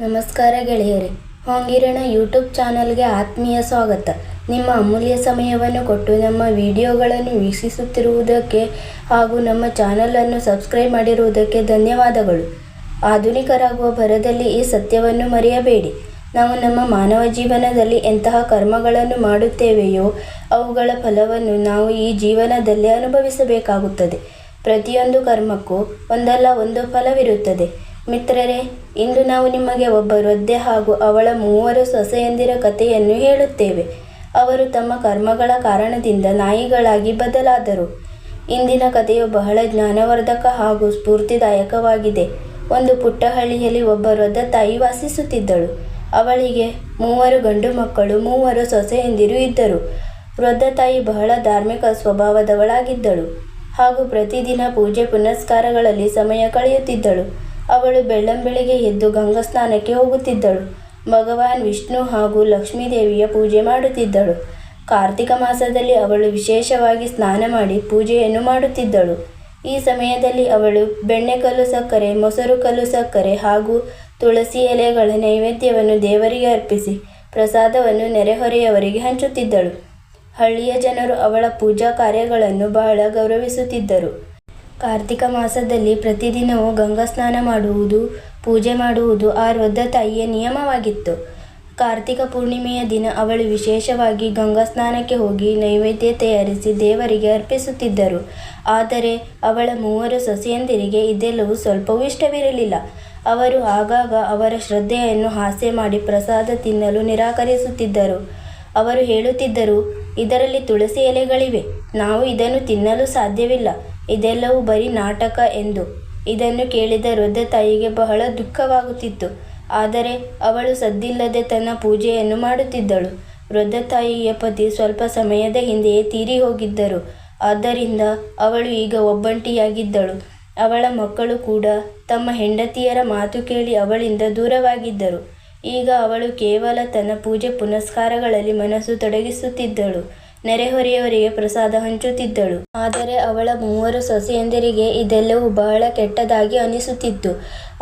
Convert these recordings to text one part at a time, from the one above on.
ನಮಸ್ಕಾರ ಗೆಳೆಯರೇ, ಹೊಂಗಿರಣ ಯೂಟ್ಯೂಬ್ ಚಾನಲ್ಗೆ ಆತ್ಮೀಯ ಸ್ವಾಗತ. ನಿಮ್ಮ ಅಮೂಲ್ಯ ಸಮಯವನ್ನು ಕೊಟ್ಟು ನಮ್ಮ ವಿಡಿಯೋಗಳನ್ನು ವೀಕ್ಷಿಸುತ್ತಿರುವುದಕ್ಕೆ ಹಾಗೂ ನಮ್ಮ ಚಾನಲನ್ನು ಸಬ್ಸ್ಕ್ರೈಬ್ ಮಾಡಿರುವುದಕ್ಕೆ ಧನ್ಯವಾದಗಳು. ಆಧುನಿಕರಾಗುವ ಭರದಲ್ಲಿ ಈ ಸತ್ಯವನ್ನು ಮರೆಯಬೇಡಿ. ನಾವು ನಮ್ಮ ಮಾನವ ಜೀವನದಲ್ಲಿ ಎಂತಹ ಕರ್ಮಗಳನ್ನು ಮಾಡುತ್ತೇವೆಯೋ ಅವುಗಳ ಫಲವನ್ನು ನಾವು ಈ ಜೀವನದಲ್ಲಿ ಅನುಭವಿಸಬೇಕಾಗುತ್ತದೆ. ಪ್ರತಿಯೊಂದು ಕರ್ಮಕ್ಕೂ ಒಂದಲ್ಲ ಒಂದು ಫಲವಿರುತ್ತದೆ. ಮಿತ್ರರೇ, ಇಂದು ನಾವು ನಿಮಗೆ ಒಬ್ಬ ವೃದ್ಧೆ ಹಾಗೂ ಅವಳ 3 ಸೊಸೆಯಂದಿರ ಕಥೆಯನ್ನು ಹೇಳುತ್ತೇವೆ. ಅವರು ತಮ್ಮ ಕರ್ಮಗಳ ಕಾರಣದಿಂದ ನಾಯಿಗಳಾಗಿ ಬದಲಾದರು. ಇಂದಿನ ಕಥೆಯು ಬಹಳ ಜ್ಞಾನವರ್ಧಕ ಹಾಗೂ ಸ್ಫೂರ್ತಿದಾಯಕವಾಗಿದೆ. ಒಂದು ಪುಟ್ಟ ಹಳ್ಳಿಯಲ್ಲಿ ಒಬ್ಬ ವೃದ್ಧ ತಾಯಿ ವಾಸಿಸುತ್ತಿದ್ದಳು. ಅವಳಿಗೆ 3 ಗಂಡು ಮಕ್ಕಳು, 3 ಸೊಸೆಯಂದಿರು ಇದ್ದರು. ವೃದ್ಧ ತಾಯಿ ಬಹಳ ಧಾರ್ಮಿಕ ಸ್ವಭಾವದವಳಾಗಿದ್ದಳು ಹಾಗೂ ಪ್ರತಿದಿನ ಪೂಜೆ ಪುನಸ್ಕಾರಗಳಲ್ಲಿ ಸಮಯ ಕಳೆಯುತ್ತಿದ್ದಳು. ಅವಳು ಬೆಳ್ಳಂಬೆಳಿಗ್ಗೆ ಎದ್ದು ಗಂಗಾ ಸ್ನಾನಕ್ಕೆ ಹೋಗುತ್ತಿದ್ದಳು. ಭಗವಾನ್ ವಿಷ್ಣು ಹಾಗೂ ಲಕ್ಷ್ಮೀದೇವಿಯ ಪೂಜೆ ಮಾಡುತ್ತಿದ್ದಳು. ಕಾರ್ತಿಕ ಮಾಸದಲ್ಲಿ ಅವಳು ವಿಶೇಷವಾಗಿ ಸ್ನಾನ ಮಾಡಿ ಪೂಜೆಯನ್ನು ಮಾಡುತ್ತಿದ್ದಳು. ಈ ಸಮಯದಲ್ಲಿ ಅವಳು ಬೆಣ್ಣೆ ಕಲ್ಲು ಸಕ್ಕರೆ, ಮೊಸರು ಕಲ್ಲು ಸಕ್ಕರೆ ಹಾಗೂ ತುಳಸಿ ಎಲೆಗಳ ನೈವೇದ್ಯವನ್ನು ದೇವರಿಗೆ ಅರ್ಪಿಸಿ ಪ್ರಸಾದವನ್ನು ನೆರೆಹೊರೆಯವರಿಗೆ ಹಂಚುತ್ತಿದ್ದಳು. ಹಳ್ಳಿಯ ಜನರು ಅವಳ ಪೂಜಾ ಕಾರ್ಯಗಳನ್ನು ಬಹಳ ಗೌರವಿಸುತ್ತಿದ್ದರು. ಕಾರ್ತಿಕ ಮಾಸದಲ್ಲಿ ಪ್ರತಿದಿನವೂ ಗಂಗಾ ಸ್ನಾನ ಮಾಡುವುದು, ಪೂಜೆ ಮಾಡುವುದು ಆ ವೃದ್ಧ ತಾಯಿಯ ನಿಯಮವಾಗಿತ್ತು. ಕಾರ್ತಿಕ ಪೂರ್ಣಿಮೆಯ ದಿನ ಅವಳು ವಿಶೇಷವಾಗಿ ಗಂಗಾ ಸ್ನಾನಕ್ಕೆ ಹೋಗಿ ನೈವೇದ್ಯ ತಯಾರಿಸಿ ದೇವರಿಗೆ ಅರ್ಪಿಸುತ್ತಿದ್ದರು. ಆದರೆ ಅವಳ 3 ಸೊಸೆಯಂದಿರಿಗೆ ಇದೆಲ್ಲವೂ ಸ್ವಲ್ಪವೂ ಇಷ್ಟವಿರಲಿಲ್ಲ. ಅವರು ಆಗಾಗ ಅವರ ಶ್ರದ್ಧೆಯನ್ನು ಹಾಸ್ಯ ಮಾಡಿ ಪ್ರಸಾದ ತಿನ್ನಲು ನಿರಾಕರಿಸುತ್ತಿದ್ದರು. ಅವರು ಹೇಳುತ್ತಿದ್ದರು, ಇದರಲ್ಲಿ ತುಳಸಿ ಎಲೆಗಳಿವೆ, ನಾವು ಇದನ್ನು ತಿನ್ನಲು ಸಾಧ್ಯವಿಲ್ಲ, ಇದೆಲ್ಲವೂ ಬರೀ ನಾಟಕ ಎಂದು. ಇದನ್ನು ಕೇಳಿದ ವೃದ್ಧ ತಾಯಿಗೆ ಬಹಳ ದುಃಖವಾಗುತ್ತಿತ್ತು. ಆದರೆ ಅವಳು ಸದ್ದಿಲ್ಲದೆ ತನ್ನ ಪೂಜೆಯನ್ನು ಮಾಡುತ್ತಿದ್ದಳು. ವೃದ್ಧ ತಾಯಿಯ ಪತಿ ಸ್ವಲ್ಪ ಸಮಯದ ಹಿಂದೆಯೇ ತೀರಿ ಹೋಗಿದ್ದರು. ಆದ್ದರಿಂದ ಅವಳು ಈಗ ಒಬ್ಬಂಟಿಯಾಗಿದ್ದಳು. ಅವಳ ಮಕ್ಕಳು ಕೂಡ ತಮ್ಮ ಹೆಂಡತಿಯರ ಮಾತು ಕೇಳಿ ಅವಳಿಂದ ದೂರವಾಗಿದ್ದರು. ಈಗ ಅವಳು ಕೇವಲ ತನ್ನ ಪೂಜೆ ಪುನಸ್ಕಾರಗಳಲ್ಲಿ ಮನಸ್ಸು ತೊಡಗಿಸುತ್ತಿದ್ದಳು. ನೆರೆಹೊರೆಯವರಿಗೆ ಪ್ರಸಾದ ಹಂಚುತ್ತಿದ್ದಳು. ಆದರೆ ಅವಳ 3 ಸೊಸೆಯಂದಿರಿಗೆ ಇದೆಲ್ಲವೂ ಬಹಳ ಕೆಟ್ಟದಾಗಿ ಅನಿಸುತ್ತಿತ್ತು.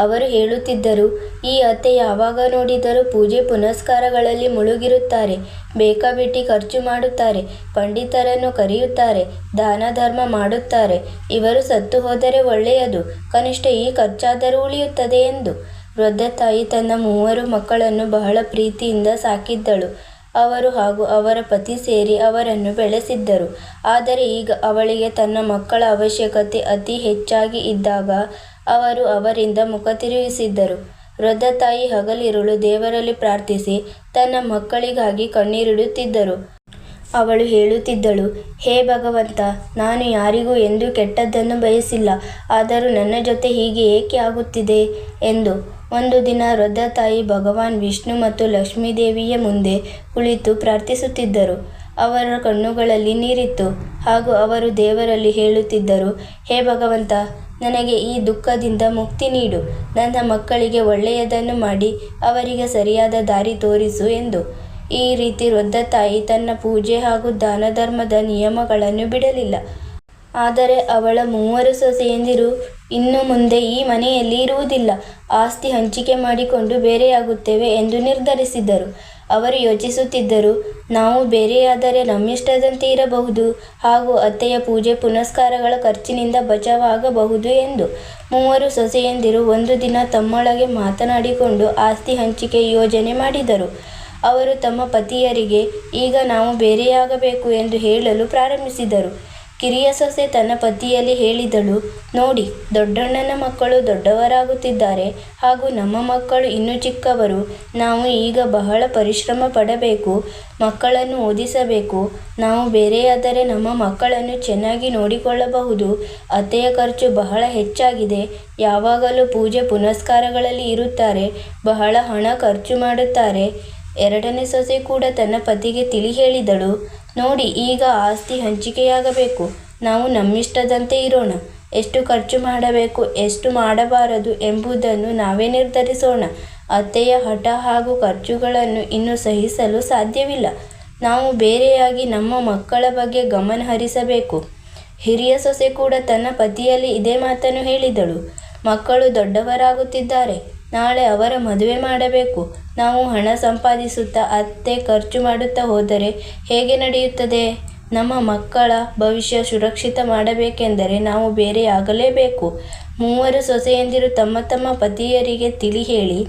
ಅವರು ಹೇಳುತ್ತಿದ್ದರು, ಈ ಅತ್ತೆ ಯಾವಾಗ ನೋಡಿದರೂ ಪೂಜೆ ಪುನಸ್ಕಾರಗಳಲ್ಲಿ ಮುಳುಗಿರುತ್ತಾರೆ, ಬೇಕಾಬಿಟ್ಟಿ ಖರ್ಚು ಮಾಡುತ್ತಾರೆ, ಪಂಡಿತರನ್ನು ಕರೆಯುತ್ತಾರೆ, ದಾನ ಧರ್ಮ ಮಾಡುತ್ತಾರೆ. ಇವರು ಸತ್ತು ಹೋದರೆ ಒಳ್ಳೆಯದು, ಕನಿಷ್ಠ ಈ ಖರ್ಚಾದರೂ ಉಳಿಯುತ್ತದೆ ಎಂದು. ವೃದ್ಧ ತಾಯಿ ತನ್ನ 3 ಮಕ್ಕಳನ್ನು ಬಹಳ ಪ್ರೀತಿಯಿಂದ ಸಾಕಿದ್ದಳು. ಅವರು ಹಾಗೂ ಅವರ ಪತಿ ಸೇರಿ ಅವರನ್ನು ಬೆಳೆಸಿದ್ದರು. ಆದರೆ ಈಗ ಅವಳಿಗೆ ತನ್ನ ಮಕ್ಕಳ ಅವಶ್ಯಕತೆ ಅತಿ ಹೆಚ್ಚಾಗಿ ಇದ್ದಾಗ ಅವರು ಅವರಿಂದ ಮುಖ ತಿರುಗಿಸಿದ್ದರು. ವೃದ್ಧ ತಾಯಿ ಹಗಲಿರುಳು ದೇವರಲ್ಲಿ ಪ್ರಾರ್ಥಿಸಿ ತನ್ನ ಮಕ್ಕಳಿಗಾಗಿ ಕಣ್ಣೀರಿಡುತ್ತಿದ್ದರು. ಅವಳು ಹೇಳುತ್ತಿದ್ದಳು, ಹೇ ಭಗವಂತ, ನಾನು ಯಾರಿಗೂ ಎಂದೂ ಕೆಟ್ಟದ್ದನ್ನು ಬಯಸಿಲ್ಲ, ಆದರೂ ನನ್ನ ಜೊತೆ ಹೀಗೆ ಏಕೆ ಆಗುತ್ತಿದೆ ಎಂದು. ಒಂದು ದಿನ ವೃದ್ಧ ತಾಯಿ ಭಗವಾನ್ ವಿಷ್ಣು ಮತ್ತು ಲಕ್ಷ್ಮೀದೇವಿಯ ಮುಂದೆ ಕುಳಿತು ಪ್ರಾರ್ಥಿಸುತ್ತಿದ್ದರು. ಅವರ ಕಣ್ಣುಗಳಲ್ಲಿ ನೀರಿತ್ತು ಹಾಗೂ ಅವರು ದೇವರಲ್ಲಿ ಹೇಳುತ್ತಿದ್ದರು, ಹೇ ಭಗವಂತ, ನನಗೆ ಈ ದುಃಖದಿಂದ ಮುಕ್ತಿ ನೀಡು, ನನ್ನ ಮಕ್ಕಳಿಗೆ ಒಳ್ಳೆಯದನ್ನು ಮಾಡಿ ಅವರಿಗೆ ಸರಿಯಾದ ದಾರಿ ತೋರಿಸು ಎಂದು. ಈ ರೀತಿ ವೃದ್ಧ ತಾಯಿ ತನ್ನ ಪೂಜೆ ಹಾಗೂ ದಾನ ಧರ್ಮದ ನಿಯಮಗಳನ್ನು ಬಿಡಲಿಲ್ಲ. ಆದರೆ ಅವಳ 3 ಸೊಸೆಯಂದಿರು ಇನ್ನು ಮುಂದೆ ಈ ಮನೆಯಲ್ಲಿ ಇರುವುದಿಲ್ಲ, ಆಸ್ತಿ ಹಂಚಿಕೆ ಮಾಡಿಕೊಂಡು ಬೇರೆಯಾಗುತ್ತೇವೆ ಎಂದು ನಿರ್ಧರಿಸಿದರು. ಅವರು ಯೋಚಿಸುತ್ತಿದ್ದರು, ನಾವು ಬೇರೆಯಾದರೆ ನಮ್ಮಿಷ್ಟದಂತೆ ಇರಬಹುದು ಹಾಗೂ ಅತ್ತೆಯ ಪೂಜೆ ಪುನಸ್ಕಾರಗಳ ಖರ್ಚಿನಿಂದ ಬಚಾವಾಗಬಹುದು ಎಂದು. 3 ಸೊಸೆಯಂದಿರು ಒಂದು ದಿನ ತಮ್ಮೊಳಗೆ ಮಾತನಾಡಿಕೊಂಡು ಆಸ್ತಿ ಹಂಚಿಕೆ ಯೋಜನೆ ಮಾಡಿದರು. ಅವರು ತಮ್ಮ ಪತಿಯರಿಗೆ ಈಗ ನಾವು ಬೇರೆಯಾಗಬೇಕು ಎಂದು ಹೇಳಲು ಪ್ರಾರಂಭಿಸಿದರು. ಕಿರಿಯ ಸೊಸೆ ತನ್ನ ಪತಿಯಲ್ಲಿ ಹೇಳಿದಳು, ನೋಡಿ, ದೊಡ್ಡಣ್ಣನ ಮಕ್ಕಳು ದೊಡ್ಡವರಾಗುತ್ತಿದ್ದಾರೆ ಹಾಗೂ ನಮ್ಮ ಮಕ್ಕಳು ಇನ್ನೂ ಚಿಕ್ಕವರು. ನಾವು ಈಗ ಬಹಳ ಪರಿಶ್ರಮ ಪಡಬೇಕು, ಮಕ್ಕಳನ್ನು ಓದಿಸಬೇಕು. ನಾವು ಬೇರೆಯಾದರೆ ನಮ್ಮ ಮಕ್ಕಳನ್ನು ಚೆನ್ನಾಗಿ ನೋಡಿಕೊಳ್ಳಬಹುದು. ಅತ್ತೆಯ ಖರ್ಚು ಬಹಳ ಹೆಚ್ಚಾಗಿದೆ, ಯಾವಾಗಲೂ ಪೂಜೆ ಪುನಸ್ಕಾರಗಳಲ್ಲಿ ಇರುತ್ತಾರೆ, ಬಹಳ ಹಣ ಖರ್ಚು ಮಾಡುತ್ತಾರೆ. 2ನೇ ಸೊಸೆ ಕೂಡ ತನ್ನ ಪತಿಗೆ ತಿಳಿ ಹೇಳಿದಳು, ನೋಡಿ, ಈಗ ಆಸ್ತಿ ಹಂಚಿಕೆಯಾಗಬೇಕು, ನಾವು ನಮ್ಮಿಷ್ಟದಂತೆ ಇರೋಣ, ಎಷ್ಟು ಖರ್ಚು ಮಾಡಬೇಕು, ಎಷ್ಟು ಮಾಡಬಾರದು ಎಂಬುದನ್ನು ನಾವೇ ನಿರ್ಧರಿಸೋಣ. ಅತ್ತೆಯ ಹಠ ಹಾಗೂ ಖರ್ಚುಗಳನ್ನು ಇನ್ನು ಸಹಿಸಲು ಸಾಧ್ಯವಿಲ್ಲ. ನಾವು ಬೇರೆಯಾಗಿ ನಮ್ಮ ಮಕ್ಕಳ ಬಗ್ಗೆ ಗಮನ ಹರಿಸಬೇಕು. ಹಿರಿಯ ಸೊಸೆ ಕೂಡ ತನ್ನ ಪತಿಯಲ್ಲಿ ಇದೇ ಮಾತನ್ನು ಹೇಳಿದಳು. ಮಕ್ಕಳು ದೊಡ್ಡವರಾಗುತ್ತಿದ್ದಾರೆ, ನಾಳೆ ಅವರ ಮದುವೆ ಮಾಡಬೇಕು. ನಾವು ಹಣ ಸಂಪಾದಿಸುತ್ತಾ ಅತ್ತೆ ಖರ್ಚು ಮಾಡುತ್ತಾ ಹೋದರೆ ಹೇಗೆ ನಡೆಯುತ್ತದೆ? ನಮ್ಮ ಮಕ್ಕಳ ಭವಿಷ್ಯ ಸುರಕ್ಷಿತ ಮಾಡಬೇಕೆಂದರೆ ನಾವು ಬೇರೆಯಾಗಲೇಬೇಕು. ಮೂವರು ಸೊಸೆಯಂದಿರು ತಮ್ಮ ತಮ್ಮ ಪತಿಯರಿಗೆ ತಿಳಿ ಹೇಳಿ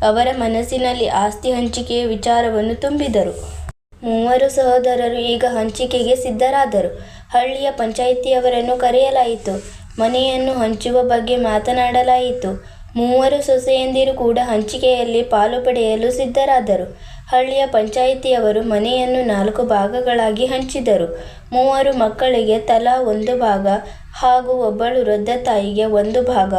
ಅವರ ಮನಸ್ಸಿನಲ್ಲಿ ಆಸ್ತಿ ಹಂಚಿಕೆಯ ವಿಚಾರವನ್ನು ತುಂಬಿದರು. ಮೂವರು ಸಹೋದರರು ಈಗ ಹಂಚಿಕೆಗೆ ಸಿದ್ಧರಾದರು. ಹಳ್ಳಿಯ ಪಂಚಾಯಿತಿಯವರನ್ನು ಕರೆಯಲಾಯಿತು. ಮನೆಯನ್ನು ಹಂಚುವ ಬಗ್ಗೆ ಮಾತನಾಡಲಾಯಿತು. ಮೂವರು ಸೊಸೆಯಂದಿರು ಕೂಡ ಹಂಚಿಕೆಯಲ್ಲಿ ಪಾಲು ಪಡೆಯಲು ಸಿದ್ಧರಾದರು. ಹಳ್ಳಿಯ ಪಂಚಾಯಿತಿಯವರು ಮನೆಯನ್ನು 4 ಭಾಗಗಳಾಗಿ ಹಂಚಿದರು. 3 ಮಕ್ಕಳಿಗೆ ತಲಾ 1 ಭಾಗ ಹಾಗೂ ಒಬ್ಬಳು ವೃದ್ಧ ತಾಯಿಗೆ 1 ಭಾಗ.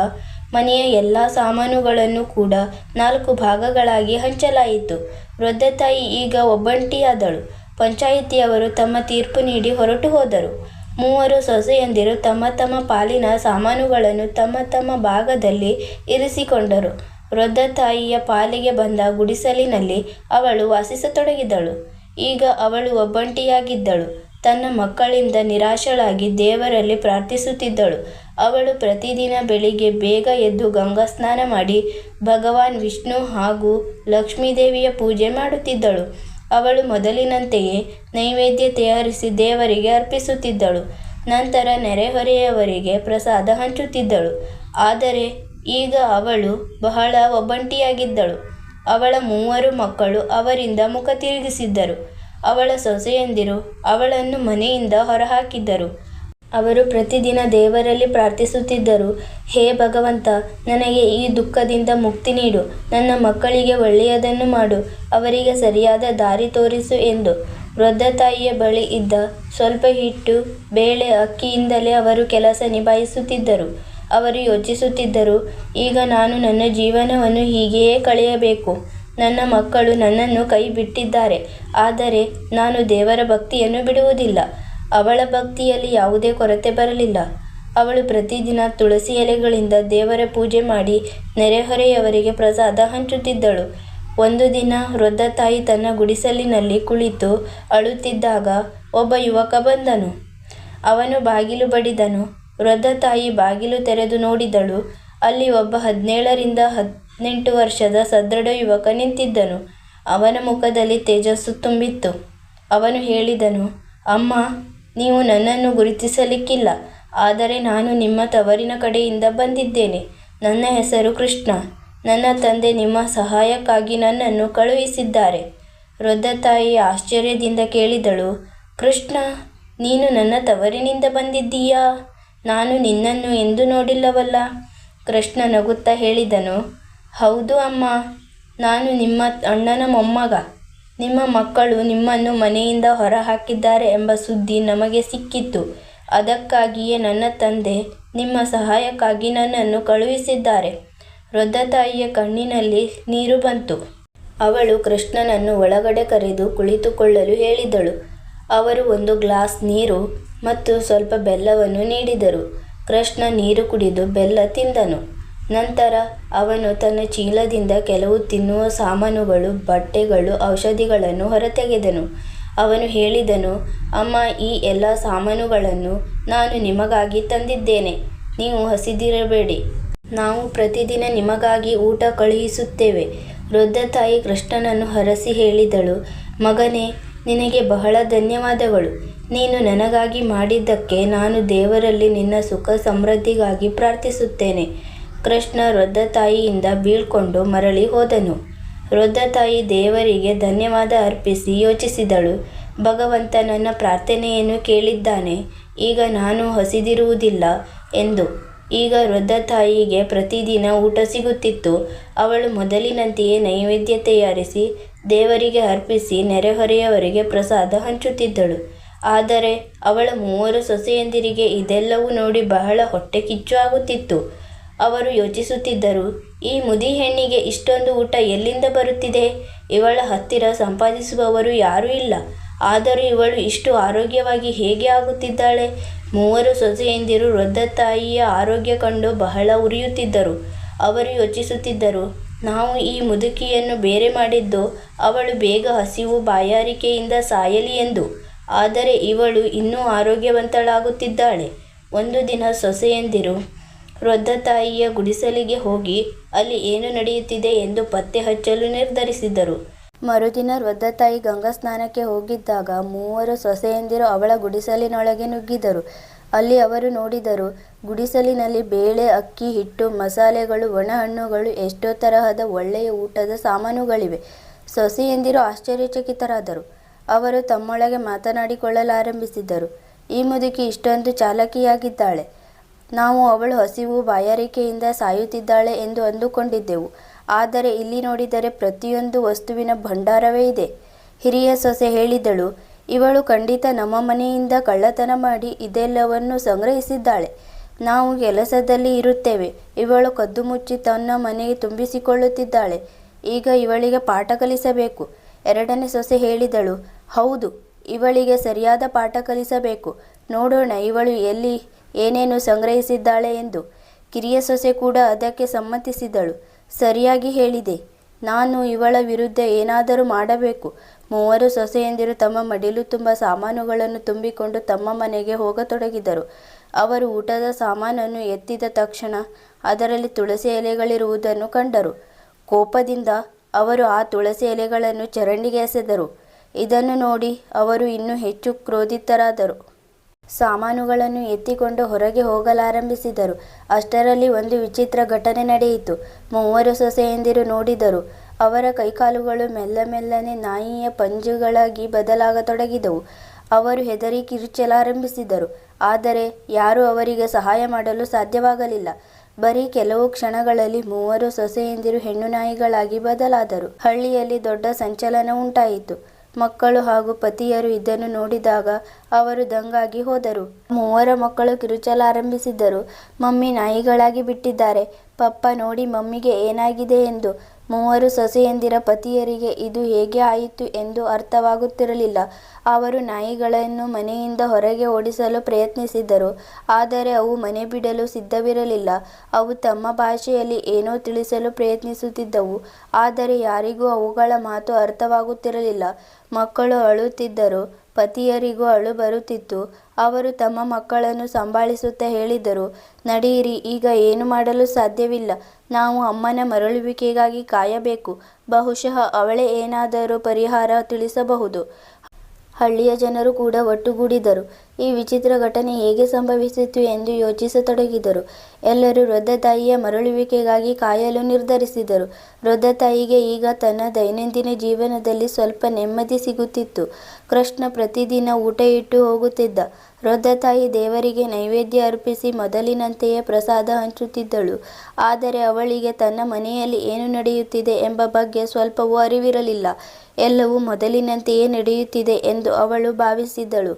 ಮನೆಯ ಎಲ್ಲ ಸಾಮಾನುಗಳನ್ನು ಕೂಡ 4 ಭಾಗಗಳಾಗಿ ಹಂಚಲಾಯಿತು. ವೃದ್ಧ ತಾಯಿ ಈಗ ಒಬ್ಬಂಟಿಯಾದಳು. ಪಂಚಾಯಿತಿಯವರು ತಮ್ಮ ತೀರ್ಪು ನೀಡಿ ಹೊರಟು ಹೋದರು. 3 ಸೊಸೆಯಂದಿರು ತಮ್ಮ ತಮ್ಮ ಪಾಲಿನ ಸಾಮಾನುಗಳನ್ನು ತಮ್ಮ ತಮ್ಮ ಭಾಗದಲ್ಲಿ ಇರಿಸಿಕೊಂಡರು. ವೃದ್ಧ ತಾಯಿಯ ಪಾಲಿಗೆ ಬಂದ ಗುಡಿಸಲಿನಲ್ಲಿ ಅವಳು ವಾಸಿಸತೊಡಗಿದಳು. ಈಗ ಅವಳು ಒಬ್ಬಂಟಿಯಾಗಿದ್ದಳು. ತನ್ನ ಮಕ್ಕಳಿಂದ ನಿರಾಶಳಾಗಿ ದೇವರಲ್ಲಿ ಪ್ರಾರ್ಥಿಸುತ್ತಿದ್ದಳು. ಅವಳು ಪ್ರತಿದಿನ ಬೆಳಿಗ್ಗೆ ಬೇಗ ಎದ್ದು ಗಂಗಾ ಸ್ನಾನ ಮಾಡಿ ಭಗವಾನ್ ವಿಷ್ಣು ಹಾಗೂ ಲಕ್ಷ್ಮೀದೇವಿಯ ಪೂಜೆ ಮಾಡುತ್ತಿದ್ದಳು. ಅವಳು ಮೊದಲಿನಂತೆಯೇ ನೈವೇದ್ಯ ತಯಾರಿಸಿ ದೇವರಿಗೆ ಅರ್ಪಿಸುತ್ತಿದ್ದಳು. ನಂತರ ನೆರೆಹೊರೆಯವರಿಗೆ ಪ್ರಸಾದ ಹಂಚುತ್ತಿದ್ದಳು. ಆದರೆ ಈಗ ಅವಳು ಬಹಳ ಒಬ್ಬಂಟಿಯಾಗಿದ್ದಳು. ಅವಳ 3 ಮಕ್ಕಳು ಅವರಿಂದ ಮುಖ ತಿರುಗಿಸಿದ್ದರು. ಅವಳ ಸೊಸೆಯಂದಿರು ಅವಳನ್ನು ಮನೆಯಿಂದ ಹೊರಹಾಕಿದ್ದರು. ಅವರು ಪ್ರತಿದಿನ ದೇವರಲ್ಲಿ ಪ್ರಾರ್ಥಿಸುತ್ತಿದ್ದರು. ಹೇ ಭಗವಂತ, ನನಗೆ ಈ ದುಃಖದಿಂದ ಮುಕ್ತಿ ನೀಡು. ನನ್ನ ಮಕ್ಕಳಿಗೆ ಒಳ್ಳೆಯದನ್ನು ಮಾಡು. ಅವರಿಗೆ ಸರಿಯಾದ ದಾರಿ ತೋರಿಸು ಎಂದು. ವೃದ್ಧ ತಾಯಿಯ ಬಳಿ ಇದ್ದ ಸ್ವಲ್ಪ ಹಿಟ್ಟು, ಬೇಳೆ, ಅಕ್ಕಿಯಿಂದಲೇ ಅವರು ಕೆಲಸ ನಿಭಾಯಿಸುತ್ತಿದ್ದರು. ಅವರು ಯೋಚಿಸುತ್ತಿದ್ದರು, ಈಗ ನಾನು ನನ್ನ ಜೀವನವನ್ನು ಹೀಗೆಯೇ ಕಳೆಯಬೇಕು. ನನ್ನ ಮಕ್ಕಳು ನನ್ನನ್ನು ಕೈ ಬಿಟ್ಟಿದ್ದಾರೆ. ಆದರೆ ನಾನು ದೇವರ ಭಕ್ತಿಯನ್ನು ಬಿಡುವುದಿಲ್ಲ. ಅವಳ ಭಕ್ತಿಯಲ್ಲಿ ಯಾವುದೇ ಕೊರತೆ ಬರಲಿಲ್ಲ. ಅವಳು ಪ್ರತಿದಿನ ತುಳಸಿ ಎಲೆಗಳಿಂದ ದೇವರ ಪೂಜೆ ಮಾಡಿ ನೆರೆಹೊರೆಯವರಿಗೆ ಪ್ರಸಾದ ಹಂಚುತ್ತಿದ್ದಳು. ಒಂದು ದಿನ ವೃದ್ಧ ತಾಯಿ ತನ್ನ ಗುಡಿಸಲಿನಲ್ಲಿ ಕುಳಿತು ಅಳುತ್ತಿದ್ದಾಗ ಒಬ್ಬ ಯುವಕ ಬಂದನು. ಅವನು ಬಾಗಿಲು ಬಡಿದನು. ವೃದ್ಧ ತಾಯಿ ಬಾಗಿಲು ತೆರೆದು ನೋಡಿದಳು. ಅಲ್ಲಿ ಒಬ್ಬ 17 ರಿಂದ 18 ವರ್ಷದ ಸದೃಢ ಯುವಕ ನಿಂತಿದ್ದನು. ಅವನ ಮುಖದಲ್ಲಿ ತೇಜಸ್ಸು ತುಂಬಿತ್ತು. ಅವನು ಹೇಳಿದನು, ಅಮ್ಮ, ನೀವು ನನ್ನನ್ನು ಗುರುತಿಸಲಿಕ್ಕಿಲ್ಲ. ಆದರೆ ನಾನು ನಿಮ್ಮ ತವರಿನ ಕಡೆಯಿಂದ ಬಂದಿದ್ದೇನೆ. ನನ್ನ ಹೆಸರು ಕೃಷ್ಣ. ನನ್ನ ತಂದೆ ನಿಮ್ಮ ಸಹಾಯಕ್ಕಾಗಿ ನನ್ನನ್ನು ಕಳುಹಿಸಿದ್ದಾರೆ. ವೃದ್ಧ ತಾಯಿ ಆಶ್ಚರ್ಯದಿಂದ ಕೇಳಿದಳು, ಕೃಷ್ಣ, ನೀನು ನನ್ನ ತವರಿನಿಂದ ಬಂದಿದ್ದೀಯಾ? ನಾನು ನಿನ್ನನ್ನು ಎಂದೂ ನೋಡಿಲ್ಲವಲ್ಲ. ಕೃಷ್ಣ ನಗುತ್ತಾ ಹೇಳಿದನು, ಹೌದು ಅಮ್ಮ, ನಾನು ನಿಮ್ಮ ಅಣ್ಣನ ಮೊಮ್ಮಗ. ನಿಮ್ಮ ಮಕ್ಕಳು ನಿಮ್ಮನ್ನು ಮನೆಯಿಂದ ಹೊರಹಾಕಿದ್ದಾರೆ ಎಂಬ ಸುದ್ದಿ ನಮಗೆ ಸಿಕ್ಕಿತ್ತು. ಅದಕ್ಕಾಗಿಯೇ ನನ್ನ ತಂದೆ ನಿಮ್ಮ ಸಹಾಯಕ್ಕಾಗಿ ನನ್ನನ್ನು ಕಳುಹಿಸಿದ್ದಾರೆ. ವೃದ್ಧ ತಾಯಿಯ ಕಣ್ಣಿನಲ್ಲಿ ನೀರು ಬಂತು. ಅವಳು ಕೃಷ್ಣನನ್ನು ಒಳಗಡೆ ಕರೆದು ಕುಳಿತುಕೊಳ್ಳಲು ಹೇಳಿದಳು. ಅವರು 1 ಗ್ಲಾಸ್ ನೀರು ಮತ್ತು ಸ್ವಲ್ಪ ಬೆಲ್ಲವನ್ನು ನೀಡಿದರು. ಕೃಷ್ಣ ನೀರು ಕುಡಿದು ಬೆಲ್ಲ ತಿಂದನು. ನಂತರ ಅವನು ತನ್ನ ಚೀಲದಿಂದ ಕೆಲವು ತಿನ್ನುವ ಸಾಮಾನುಗಳು, ಬಟ್ಟೆಗಳು, ಔಷಧಿಗಳನ್ನು ಹೊರತೆಗೆದನು. ಅವನು ಹೇಳಿದನು, ಅಮ್ಮ, ಈ ಎಲ್ಲ ಸಾಮಾನುಗಳನ್ನು ನಾನು ನಿಮಗಾಗಿ ತಂದಿದ್ದೇನೆ. ನೀವು ಹಸಿದಿರಬೇಡಿ. ನಾವು ಪ್ರತಿದಿನ ನಿಮಗಾಗಿ ಊಟ ಕಳುಹಿಸುತ್ತೇವೆ. ವೃದ್ಧ ತಾಯಿ ಕೃಷ್ಣನನ್ನು ಹರಸಿ ಹೇಳಿದಳು, ಮಗನೇ, ನಿನಗೆ ಬಹಳ ಧನ್ಯವಾದಗಳು. ನೀನು ನನಗಾಗಿ ಮಾಡಿದ್ದಕ್ಕೆ ನಾನು ದೇವರಲ್ಲಿ ನಿನ್ನ ಸುಖ ಸಮೃದ್ಧಿಗಾಗಿ ಪ್ರಾರ್ಥಿಸುತ್ತೇನೆ. ಕೃಷ್ಣ ವೃದ್ಧ ತಾಯಿಯಿಂದ ಬೀಳ್ಕೊಂಡು ಮರಳಿ ಹೋದನು. ವೃದ್ಧ ತಾಯಿ ದೇವರಿಗೆ ಧನ್ಯವಾದ ಅರ್ಪಿಸಿ ಯೋಚಿಸಿದಳು, ಭಗವಂತ ನನ್ನ ಪ್ರಾರ್ಥನೆಯನ್ನು ಕೇಳಿದ್ದಾನೆ. ಈಗ ನಾನು ಹಸಿದಿರುವುದಿಲ್ಲ ಎಂದು. ಈಗ ವೃದ್ಧ ತಾಯಿಗೆ ಪ್ರತಿದಿನ ಊಟ ಸಿಗುತ್ತಿತ್ತು. ಅವಳು ಮೊದಲಿನಂತೆಯೇ ನೈವೇದ್ಯ ತಯಾರಿಸಿ ದೇವರಿಗೆ ಅರ್ಪಿಸಿ ನೆರೆಹೊರೆಯವರಿಗೆ ಪ್ರಸಾದ ಹಂಚುತ್ತಿದ್ದಳು. ಆದರೆ ಅವಳ 3 ಸೊಸೆಯಂದಿರಿಗೆ ಇದೆಲ್ಲವೂ ನೋಡಿ ಬಹಳ ಹೊಟ್ಟೆ ಕಿಚ್ಚು ಆಗುತ್ತಿತ್ತು. ಅವರು ಯೋಚಿಸುತ್ತಿದ್ದರು, ಈ ಮುದಿ ಹೆಣ್ಣಿಗೆ ಇಷ್ಟೊಂದು ಊಟ ಎಲ್ಲಿಂದ ಬರುತ್ತಿದೆ? ಇವಳ ಹತ್ತಿರ ಸಂಪಾದಿಸುವವರು ಯಾರೂ ಇಲ್ಲ. ಆದರೂ ಇವಳು ಇಷ್ಟು ಆರೋಗ್ಯವಾಗಿ ಹೇಗೆ ಆಗುತ್ತಿದ್ದಾಳೆ? 3 ಸೊಸೆಯಂದಿರು ವೃದ್ಧ ತಾಯಿಯ ಆರೋಗ್ಯ ಕಂಡು ಬಹಳ ಉರಿಯುತ್ತಿದ್ದರು. ಅವರು ಯೋಚಿಸುತ್ತಿದ್ದರು, ನಾವು ಈ ಮುದುಕಿಯನ್ನು ಬೇರೆ ಮಾಡಿದ್ದು ಅವಳು ಬೇಗ ಹಸಿವು ಬಾಯಾರಿಕೆಯಿಂದ ಸಾಯಲಿ ಎಂದು. ಆದರೆ ಇವಳು ಇನ್ನೂ ಆರೋಗ್ಯವಂತಳಾಗುತ್ತಿದ್ದಾಳೆ. ಒಂದು ದಿನ ಸೊಸೆಯಂದಿರು ವೃದ್ಧ ತಾಯಿಯ ಗುಡಿಸಲಿಗೆ ಹೋಗಿ ಅಲ್ಲಿ ಏನು ನಡೆಯುತ್ತಿದೆ ಎಂದು ಪತ್ತೆ ಹಚ್ಚಲು ನಿರ್ಧರಿಸಿದರು. ಮರುದಿನ ವೃದ್ಧ ತಾಯಿ ಗಂಗಾ ಸ್ನಾನಕ್ಕೆ ಹೋಗಿದ್ದಾಗ ಮೂವರು ಸೊಸೆಯಂದಿರು ಅವಳ ಗುಡಿಸಲಿನೊಳಗೆ ನುಗ್ಗಿದರು. ಅಲ್ಲಿ ಅವರು ನೋಡಿದರು, ಗುಡಿಸಲಿನಲ್ಲಿ ಬೇಳೆ, ಅಕ್ಕಿ, ಹಿಟ್ಟು, ಮಸಾಲೆಗಳು, ಒಣ ಹಣ್ಣುಗಳು, ಎಷ್ಟೋ ತರಹದ ಒಳ್ಳೆಯ ಊಟದ ಸಾಮಾನುಗಳಿವೆ. ಸೊಸೆಯಂದಿರು ಆಶ್ಚರ್ಯಚಕಿತರಾದರು. ಅವರು ತಮ್ಮೊಳಗೆ ಮಾತನಾಡಿಕೊಳ್ಳಲಾರಂಭಿಸಿದರು. ಈ ಮುದುಕಿ ಇಷ್ಟೊಂದು ಚಾಲಾಕಿಯಾಗಿದ್ದಾಳೆ. ನಾವು ಅವಳು ಹಸಿವು ಬಾಯಾರಿಕೆಯಿಂದ ಸಾಯುತ್ತಿದ್ದಾಳೆ ಎಂದು ಅಂದುಕೊಂಡಿದ್ದೆವು. ಆದರೆ ಇಲ್ಲಿ ನೋಡಿದರೆ ಪ್ರತಿಯೊಂದು ವಸ್ತುವಿನ ಭಂಡಾರವೇ ಇದೆ. ಹಿರಿಯ ಸೊಸೆ ಹೇಳಿದಳು, ಇವಳು ಖಂಡಿತ ನಮ್ಮ ಮನೆಯಿಂದ ಕಳ್ಳತನ ಮಾಡಿ ಇದೆಲ್ಲವನ್ನು ಸಂಗ್ರಹಿಸಿದ್ದಾಳೆ. ನಾವು ಕೆಲಸದಲ್ಲಿ ಇರುತ್ತೇವೆ, ಇವಳು ಕದ್ದು ಮುಚ್ಚಿ ತನ್ನ ಮನೆಗೆ ತುಂಬಿಸಿಕೊಳ್ಳುತ್ತಿದ್ದಾಳೆ. ಈಗ ಇವಳಿಗೆ ಪಾಠ ಕಲಿಸಬೇಕು. ಎರಡನೇ ಸೊಸೆ ಹೇಳಿದಳು, ಹೌದು, ಇವಳಿಗೆ ಸರಿಯಾದ ಪಾಠ ಕಲಿಸಬೇಕು. ನೋಡೋಣ ಇವಳು ಎಲ್ಲಿ ಏನೇನು ಸಂಗ್ರಹಿಸಿದ್ದಾಳೆ ಎಂದು. ಕಿರಿಯ ಸೊಸೆ ಕೂಡ ಅದಕ್ಕೆ ಸಮ್ಮತಿಸಿದಳು. ಸರಿಯಾಗಿ ಹೇಳಿದೆ, ನಾನು ಇವಳ ವಿರುದ್ಧ ಏನಾದರೂ ಮಾಡಬೇಕು. ಮೂವರು ಸೊಸೆಯಂದಿರು ತಮ್ಮ ಮಡಿಲು ತುಂಬ ಸಾಮಾನುಗಳನ್ನು ತುಂಬಿಕೊಂಡು ತಮ್ಮ ಮನೆಗೆ ಹೋಗತೊಡಗಿದರು. ಅವರು ಊಟದ ಸಾಮಾನನ್ನು ಎತ್ತಿದ ತಕ್ಷಣ ಅದರಲ್ಲಿ ತುಳಸಿ ಎಲೆಗಳಿರುವುದನ್ನು ಕಂಡರು. ಕೋಪದಿಂದ ಅವರು ಆ ತುಳಸಿ ಎಲೆಗಳನ್ನು ಚರಂಡಿಗೆ ಎಸೆದರು. ಇದನ್ನು ನೋಡಿ ಅವರು ಇನ್ನೂ ಹೆಚ್ಚು ಕ್ರೋಧಿತರಾದರು. ಸಾಮಾನುಗಳನ್ನು ಎತ್ತಿಕೊಂಡು ಹೊರಗೆ ಹೋಗಲಾರಂಭಿಸಿದರು. ಅಷ್ಟರಲ್ಲಿ ಒಂದು ವಿಚಿತ್ರ ಘಟನೆ ನಡೆಯಿತು. ಮೂವರು ಸೊಸೆಯಂದಿರು ನೋಡಿದರು. ಅವರ ಕೈಕಾಲುಗಳು ಮೆಲ್ಲನೆ ನಾಯಿಯ ಪಂಜುಗಳಾಗಿ ಬದಲಾಗತೊಡಗಿದವು. ಅವರು ಹೆದರಿ ಕಿರುಚಲಾರಂಭಿಸಿದರು. ಆದರೆ ಯಾರೂ ಅವರಿಗೆ ಸಹಾಯ ಮಾಡಲು ಸಾಧ್ಯವಾಗಲಿಲ್ಲ. ಬರೀ ಕೆಲವು ಕ್ಷಣಗಳಲ್ಲಿ ಮೂವರು ಸೊಸೆಯಂದಿರು ಹೆಣ್ಣು ನಾಯಿಗಳಾಗಿ ಬದಲಾದರು. ಹಳ್ಳಿಯಲ್ಲಿ ದೊಡ್ಡ ಸಂಚಲನ ಉಂಟಾಯಿತು. ಮಕ್ಕಳು ಹಾಗೂ ಪತಿಯರು ಇದನ್ನು ನೋಡಿದಾಗ ಅವರು ದಂಗಾಗಿ ಹೋದರು. ಮೂವರ ಮಕ್ಕಳು ಕಿರುಚಲಾರಂಭಿಸಿದರು. ಮಮ್ಮಿ ನಾಯಿಗಳಾಗಿ ಬಿಟ್ಟಿದ್ದಾರೆ, ಪಪ್ಪ ನೋಡಿ ಮಮ್ಮಿಗೆ ಏನಾಗಿದೆ ಎಂದು. ಮೂವರು ಸೊಸೆಯಂದಿರ ಪತಿಯರಿಗೆ ಇದು ಹೇಗೆ ಆಯಿತು ಎಂದು ಅರ್ಥವಾಗುತ್ತಿರಲಿಲ್ಲ. ಅವರು ನಾಯಿಗಳನ್ನು ಮನೆಯಿಂದ ಹೊರಗೆ ಓಡಿಸಲು ಪ್ರಯತ್ನಿಸಿದರು. ಆದರೆ ಅವು ಮನೆ ಬಿಡಲು ಸಿದ್ಧವಿರಲಿಲ್ಲ. ಅವು ತಮ್ಮ ಭಾಷೆಯಲ್ಲಿ ಏನೋ ತಿಳಿಸಲು ಪ್ರಯತ್ನಿಸುತ್ತಿದ್ದವು. ಆದರೆ ಯಾರಿಗೂ ಅವುಗಳ ಮಾತು ಅರ್ಥವಾಗುತ್ತಿರಲಿಲ್ಲ. ಮಕ್ಕಳು ಅಳುತ್ತಿದ್ದರು. ಪತಿಯರಿಗೂ ಅಳು ಬರುತ್ತಿತ್ತು. ಅವರು ತಮ್ಮ ಮಕ್ಕಳನ್ನು ಸಂಭಾಳಿಸುತ್ತಾ ಹೇಳಿದರು, ನಡೆಯಿರಿ, ಈಗ ಏನು ಮಾಡಲು ಸಾಧ್ಯವಿಲ್ಲ. ನಾವು ಅಮ್ಮನ ಮರಳುವಿಕೆಗಾಗಿ ಕಾಯಬೇಕು. ಬಹುಶಃ ಅವಳೇ ಏನಾದರೂ ಪರಿಹಾರ ತಿಳಿಸಬಹುದು. ಹಳ್ಳಿಯ ಜನರು ಕೂಡ ಒಟ್ಟುಗೂಡಿದರು. ಈ ವಿಚಿತ್ರ ಘಟನೆ ಹೇಗೆ ಸಂಭವಿಸಿತು ಎಂದು ಯೋಚಿಸತೊಡಗಿದರು. ಎಲ್ಲರೂ ವೃದ್ಧ ತಾಯಿಯ ಮರಳುವಿಕೆಗಾಗಿ ಕಾಯಲು ನಿರ್ಧರಿಸಿದರು. ವೃದ್ಧ ತಾಯಿಗೆ ಈಗ ತನ್ನ ದೈನಂದಿನ ಜೀವನದಲ್ಲಿ ಸ್ವಲ್ಪ ನೆಮ್ಮದಿ ಸಿಗುತ್ತಿತ್ತು. ಕೃಷ್ಣ ಪ್ರತಿದಿನ ಊಟ ಇಟ್ಟು ಹೋಗುತ್ತಿದ್ದ. ವೃದ್ಧ ತಾಯಿ ದೇವರಿಗೆ ನೈವೇದ್ಯ ಅರ್ಪಿಸಿ ಮೊದಲಿನಂತೆಯೇ ಪ್ರಸಾದ ಹಂಚುತ್ತಿದ್ದಳು. ಆದರೆ ಅವಳಿಗೆ ತನ್ನ ಮನೆಯಲ್ಲಿ ಏನು ನಡೆಯುತ್ತಿದೆ ಎಂಬ ಬಗ್ಗೆ ಸ್ವಲ್ಪವೂ ಅರಿವಿರಲಿಲ್ಲ. ಎಲ್ಲವೂ ಮೊದಲಿನಂತೆಯೇ ನಡೆಯುತ್ತಿದೆ ಎಂದು ಅವಳು ಭಾವಿಸಿದ್ದಳು.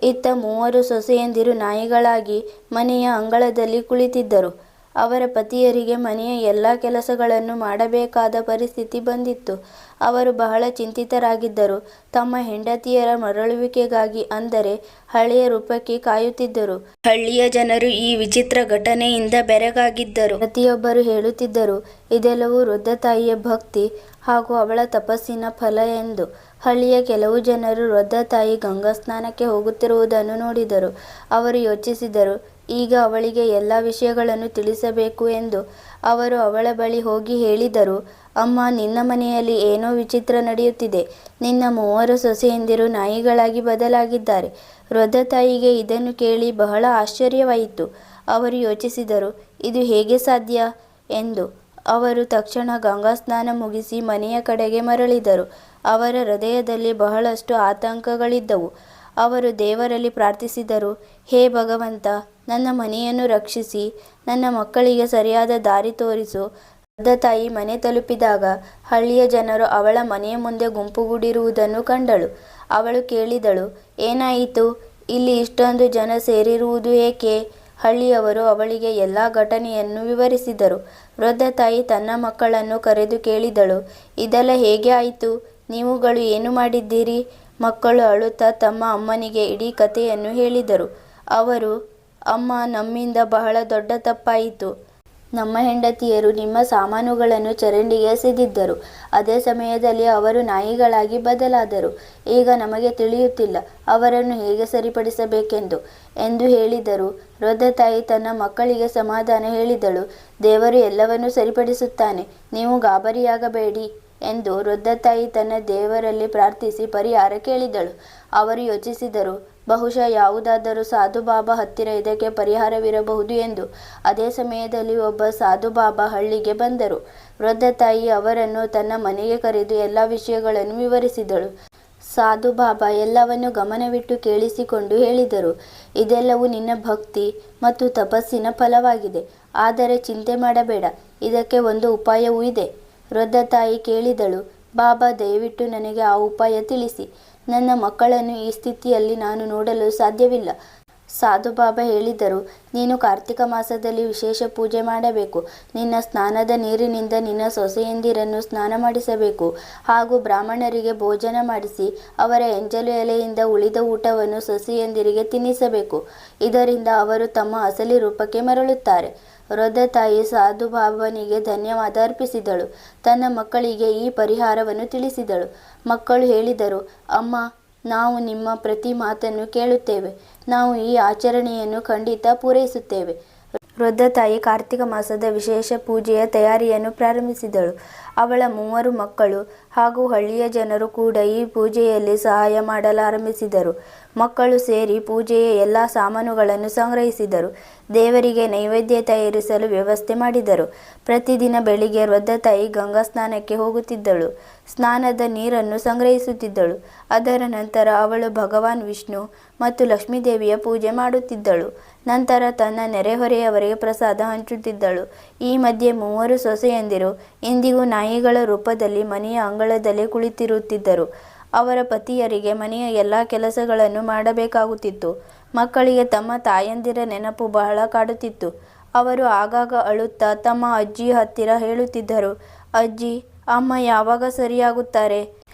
ಇತ್ತ ಮೂವರು ಸೊಸೆಯಂದಿರು ನಾಯಿಗಳಾಗಿ ಮನೆಯ ಅಂಗಳದಲ್ಲಿ ಕುಳಿತಿದ್ದರು. ಅವರ ಪತಿಯರಿಗೆ ಮನೆಯ ಎಲ್ಲ ಕೆಲಸಗಳನ್ನು ಮಾಡಬೇಕಾದ ಪರಿಸ್ಥಿತಿ ಬಂದಿತ್ತು. ಅವರು ಬಹಳ ಚಿಂತಿತರಾಗಿದ್ದರು. ತಮ್ಮ ಹೆಂಡತಿಯರ ಮರಳುವಿಕೆಗಾಗಿ, ಅಂದರೆ ಹಳೆಯ ರೂಪಕ್ಕೆ ಕಾಯುತ್ತಿದ್ದರು. ಹಳ್ಳಿಯ ಜನರು ಈ ವಿಚಿತ್ರ ಘಟನೆಯಿಂದ ಬೆರಗಾಗಿದ್ದರು. ಪ್ರತಿಯೊಬ್ಬರು ಹೇಳುತ್ತಿದ್ದರು, ಇದೆಲ್ಲವೂ ವೃದ್ಧ ತಾಯಿಯ ಭಕ್ತಿ ಹಾಗೂ ಅವಳ ತಪಸ್ಸಿನ ಫಲ ಎಂದು. ಹಳ್ಳಿಯ ಕೆಲವು ಜನರು ವೃದ್ಧ ತಾಯಿ ಗಂಗಾ ಸ್ನಾನಕ್ಕೆ ಹೋಗುತ್ತಿರುವುದನ್ನು ನೋಡಿದರು. ಅವರು ಯೋಚಿಸಿದರು, ಈಗ ಅವಳಿಗೆ ಎಲ್ಲ ವಿಷಯಗಳನ್ನು ತಿಳಿಸಬೇಕು ಎಂದು. ಅವರು ಅವಳ ಬಳಿ ಹೋಗಿ ಹೇಳಿದರು, ಅಮ್ಮ, ನಿನ್ನ ಮನೆಯಲ್ಲಿ ಏನೋ ವಿಚಿತ್ರ ನಡೆಯುತ್ತಿದೆ. ನಿನ್ನ ಮೂವರು ಸೊಸೆಯಂದಿರು ನಾಯಿಗಳಾಗಿ ಬದಲಾಗಿದ್ದಾರೆ. ವೃದ್ಧ ತಾಯಿಗೆ ಇದನ್ನು ಕೇಳಿ ಬಹಳ ಆಶ್ಚರ್ಯವಾಯಿತು. ಅವರು ಯೋಚಿಸಿದರು, ಇದು ಹೇಗೆ ಸಾಧ್ಯ ಎಂದು. ಅವರು ತಕ್ಷಣ ಗಂಗಾ ಸ್ನಾನ ಮುಗಿಸಿ ಮನೆಯ ಕಡೆಗೆ ಮರಳಿದರು. ಅವರ ಹೃದಯದಲ್ಲಿ ಬಹಳಷ್ಟು ಆತಂಕಗಳಿದ್ದವು. ಅವರು ದೇವರಲ್ಲಿ ಪ್ರಾರ್ಥಿಸಿದರು, ಹೇ ಭಗವಂತ, ನನ್ನ ಮನೆಯನ್ನು ರಕ್ಷಿಸಿ, ನನ್ನ ಮಕ್ಕಳಿಗೆ ಸರಿಯಾದ ದಾರಿ ತೋರಿಸು. ವೃದ್ಧ ತಾಯಿ ಮನೆ ತಲುಪಿದಾಗ ಹಳ್ಳಿಯ ಜನರು ಅವಳ ಮನೆಯ ಮುಂದೆ ಗುಂಪುಗೂಡಿರುವುದನ್ನು ಕಂಡಳು. ಅವಳು ಕೇಳಿದಳು, ಏನಾಯಿತು? ಇಲ್ಲಿ ಇಷ್ಟೊಂದು ಜನ ಸೇರಿರುವುದು ಏಕೆ? ಹಳ್ಳಿಯವರು ಅವಳಿಗೆ ಎಲ್ಲ ಘಟನೆಯನ್ನು ವಿವರಿಸಿದರು. ವೃದ್ಧ ತಾಯಿ ತನ್ನ ಮಕ್ಕಳನ್ನು ಕರೆದು ಕೇಳಿದಳು, ಇದೆಲ್ಲ ಹೇಗೆ ಆಯಿತು? ನೀವುಗಳು ಏನು ಮಾಡಿದ್ದೀರಿ? ಮಕ್ಕಳು ಅಳುತ್ತಾ ತಮ್ಮ ಅಮ್ಮನಿಗೆ ಇಡೀ ಕಥೆಯನ್ನು ಹೇಳಿದರು. ಅವರು, ಅಮ್ಮ, ನಮ್ಮಿಂದ ಬಹಳ ದೊಡ್ಡ ತಪ್ಪಾಯಿತು. ನಮ್ಮ ಹೆಂಡತಿಯರು ನಿಮ್ಮ ಸಾಮಾನುಗಳನ್ನು ಚರಂಡಿಗೆ ಎಸೆದಿದ್ದರು. ಅದೇ ಸಮಯದಲ್ಲಿ ಅವರು ನಾಯಿಗಳಾಗಿ ಬದಲಾದರು. ಈಗ ನಮಗೆ ತಿಳಿಯುತ್ತಿಲ್ಲ ಅವರನ್ನು ಹೇಗೆ ಸರಿಪಡಿಸಬೇಕೆಂದು ಎಂದು ಹೇಳಿದರು. ವೃದ್ಧ ತಾಯಿ ತನ್ನ ಮಕ್ಕಳಿಗೆ ಸಮಾಧಾನ ಹೇಳಿದಳು. ದೇವರು ಎಲ್ಲವನ್ನೂ ಸರಿಪಡಿಸುತ್ತಾನೆ, ನೀವು ಗಾಬರಿಯಾಗಬೇಡಿ ಎಂದು ವೃದ್ಧ ತಾಯಿ ತನ್ನ ದೇವರಲ್ಲಿ ಪ್ರಾರ್ಥಿಸಿ ಪರಿಹಾರ ಕೇಳಿದಳು. ಅವರು ಯೋಚಿಸಿದರು, ಬಹುಶಃ ಯಾವುದಾದರೂ ಸಾಧು ಬಾಬಾ ಹತ್ತಿರ ಇದಕ್ಕೆ ಪರಿಹಾರವಿರಬಹುದು ಎಂದು. ಅದೇ ಸಮಯದಲ್ಲಿ ಒಬ್ಬ ಸಾಧು ಬಾಬಾ ಹಳ್ಳಿಗೆ ಬಂದರು. ವೃದ್ಧ ತಾಯಿ ಅವರನ್ನು ತನ್ನ ಮನೆಗೆ ಕರೆದು ಎಲ್ಲ ವಿಷಯಗಳನ್ನು ವಿವರಿಸಿದಳು. ಸಾಧು ಬಾಬಾ ಎಲ್ಲವನ್ನು ಗಮನವಿಟ್ಟು ಕೇಳಿಸಿಕೊಂಡು ಹೇಳಿದರು, ಇದೆಲ್ಲವೂ ನಿನ್ನ ಭಕ್ತಿ ಮತ್ತು ತಪಸ್ಸಿನ ಫಲವಾಗಿದೆ. ಆದರೆ ಚಿಂತೆ ಮಾಡಬೇಡ, ಇದಕ್ಕೆ ಒಂದು ಉಪಾಯವೂ ಇದೆ. ವೃದ್ಧ ತಾಯಿ ಕೇಳಿದಳು, ಬಾಬಾ ದಯವಿಟ್ಟು ನನಗೆ ಆ ಉಪಾಯ ತಿಳಿಸಿ. ನನ್ನ ಮಕ್ಕಳನ್ನು ಈ ಸ್ಥಿತಿಯಲ್ಲಿ ನಾನು ನೋಡಲು ಸಾಧ್ಯವಿಲ್ಲ. ಸಾಧು ಬಾಬಾ ಹೇಳಿದರು, ನೀನು ಕಾರ್ತಿಕ ಮಾಸದಲ್ಲಿ ವಿಶೇಷ ಪೂಜೆ ಮಾಡಬೇಕು. ನಿನ್ನ ಸ್ನಾನದ ನೀರಿನಿಂದ ನಿನ್ನ ಸೊಸೆಯಂದಿರನ್ನು ಸ್ನಾನ ಮಾಡಿಸಬೇಕು ಹಾಗೂ ಬ್ರಾಹ್ಮಣರಿಗೆ ಭೋಜನ ಮಾಡಿಸಿ ಅವರ ಎಂಜಲು ಎಲೆಯಿಂದ ಉಳಿದ ಊಟವನ್ನು ಸೊಸೆಯಂದಿರಿಗೆ ತಿನ್ನಿಸಬೇಕು. ಇದರಿಂದ ಅವರು ತಮ್ಮ ಅಸಲಿ ರೂಪಕ್ಕೆ ಮರಳುತ್ತಾರೆ. ವೃದ್ಧ ತಾಯಿ ಸಾಧು ಬಾಬನಿಗೆ ಧನ್ಯವಾದ ಅರ್ಪಿಸಿದಳು. ತನ್ನ ಮಕ್ಕಳಿಗೆ ಈ ಪರಿಹಾರವನ್ನು ತಿಳಿಸಿದಳು. ಮಕ್ಕಳು ಹೇಳಿದರು, ಅಮ್ಮ, ನಾವು ನಿಮ್ಮ ಪ್ರತಿ ಮಾತನ್ನು ಕೇಳುತ್ತೇವೆ. ನಾವು ಈ ಆಚರಣೆಯನ್ನು ಖಂಡಿತ ಪೂರೈಸುತ್ತೇವೆ. ವೃದ್ಧ ತಾಯಿ ಕಾರ್ತಿಕ ಮಾಸದ ವಿಶೇಷ ಪೂಜೆಯ ತಯಾರಿಯನ್ನು ಪ್ರಾರಂಭಿಸಿದಳು. ಅವಳ 3 ಮಕ್ಕಳು ಹಾಗೂ ಹಳ್ಳಿಯ ಜನರು ಕೂಡ ಈ ಪೂಜೆಯಲ್ಲಿ ಸಹಾಯ ಮಾಡಲಾರಂಭಿಸಿದರು. ಮಕ್ಕಳು ಸೇರಿ ಪೂಜೆಯ ಎಲ್ಲ ಸಾಮಾನುಗಳನ್ನು ಸಂಗ್ರಹಿಸಿದರು. ದೇವರಿಗೆ ನೈವೇದ್ಯ ತಯಾರಿಸಲು ವ್ಯವಸ್ಥೆ ಮಾಡಿದರು. ಪ್ರತಿದಿನ ಬೆಳಿಗ್ಗೆ ವೃದ್ಧ ತಾಯಿ ಗಂಗಾ ಸ್ನಾನಕ್ಕೆ ಹೋಗುತ್ತಿದ್ದಳು. ಸ್ನಾನದ ನೀರನ್ನು ಸಂಗ್ರಹಿಸುತ್ತಿದ್ದಳು. ಅದರ ನಂತರ ಅವಳು ಭಗವಾನ್ ವಿಷ್ಣು ಮತ್ತು ಲಕ್ಷ್ಮೀದೇವಿಯ ಪೂಜೆ ಮಾಡುತ್ತಿದ್ದಳು. ನಂತರ ತನ್ನ ನೆರೆಹೊರೆಯವರಿಗೆ ಪ್ರಸಾದ ಹಂಚುತ್ತಿದ್ದಳು. ಈ ಮಧ್ಯೆ 3 ಸೊಸೆಯಂದಿರು ಇಂದಿಗೂ ನಾಯಿಗಳ ರೂಪದಲ್ಲಿ ಮನೆಯ ಅಂಗಳದಲ್ಲೇ ಕುಳಿತಿರುತ್ತಿದ್ದರು. ಅವರ ಪತಿಯರಿಗೆ ಮನೆಯ ಎಲ್ಲ ಕೆಲಸಗಳನ್ನು ಮಾಡಬೇಕಾಗುತ್ತಿತ್ತು. ಮಕ್ಕಳಿಗೆ ತಮ್ಮ ತಾಯಂದಿರ ನೆನಪು ಬಹಳ ಕಾಡುತ್ತಿತ್ತು. ಅವರು ಆಗಾಗ ಅಳುತ್ತಾ ತಮ್ಮ ಅಜ್ಜಿಯ ಹತ್ತಿರ ಹೇಳುತ್ತಿದ್ದರು, ಅಜ್ಜಿ, ಅಮ್ಮ ಯಾವಾಗ ಸರಿಯಾಗುತ್ತಾರೆ?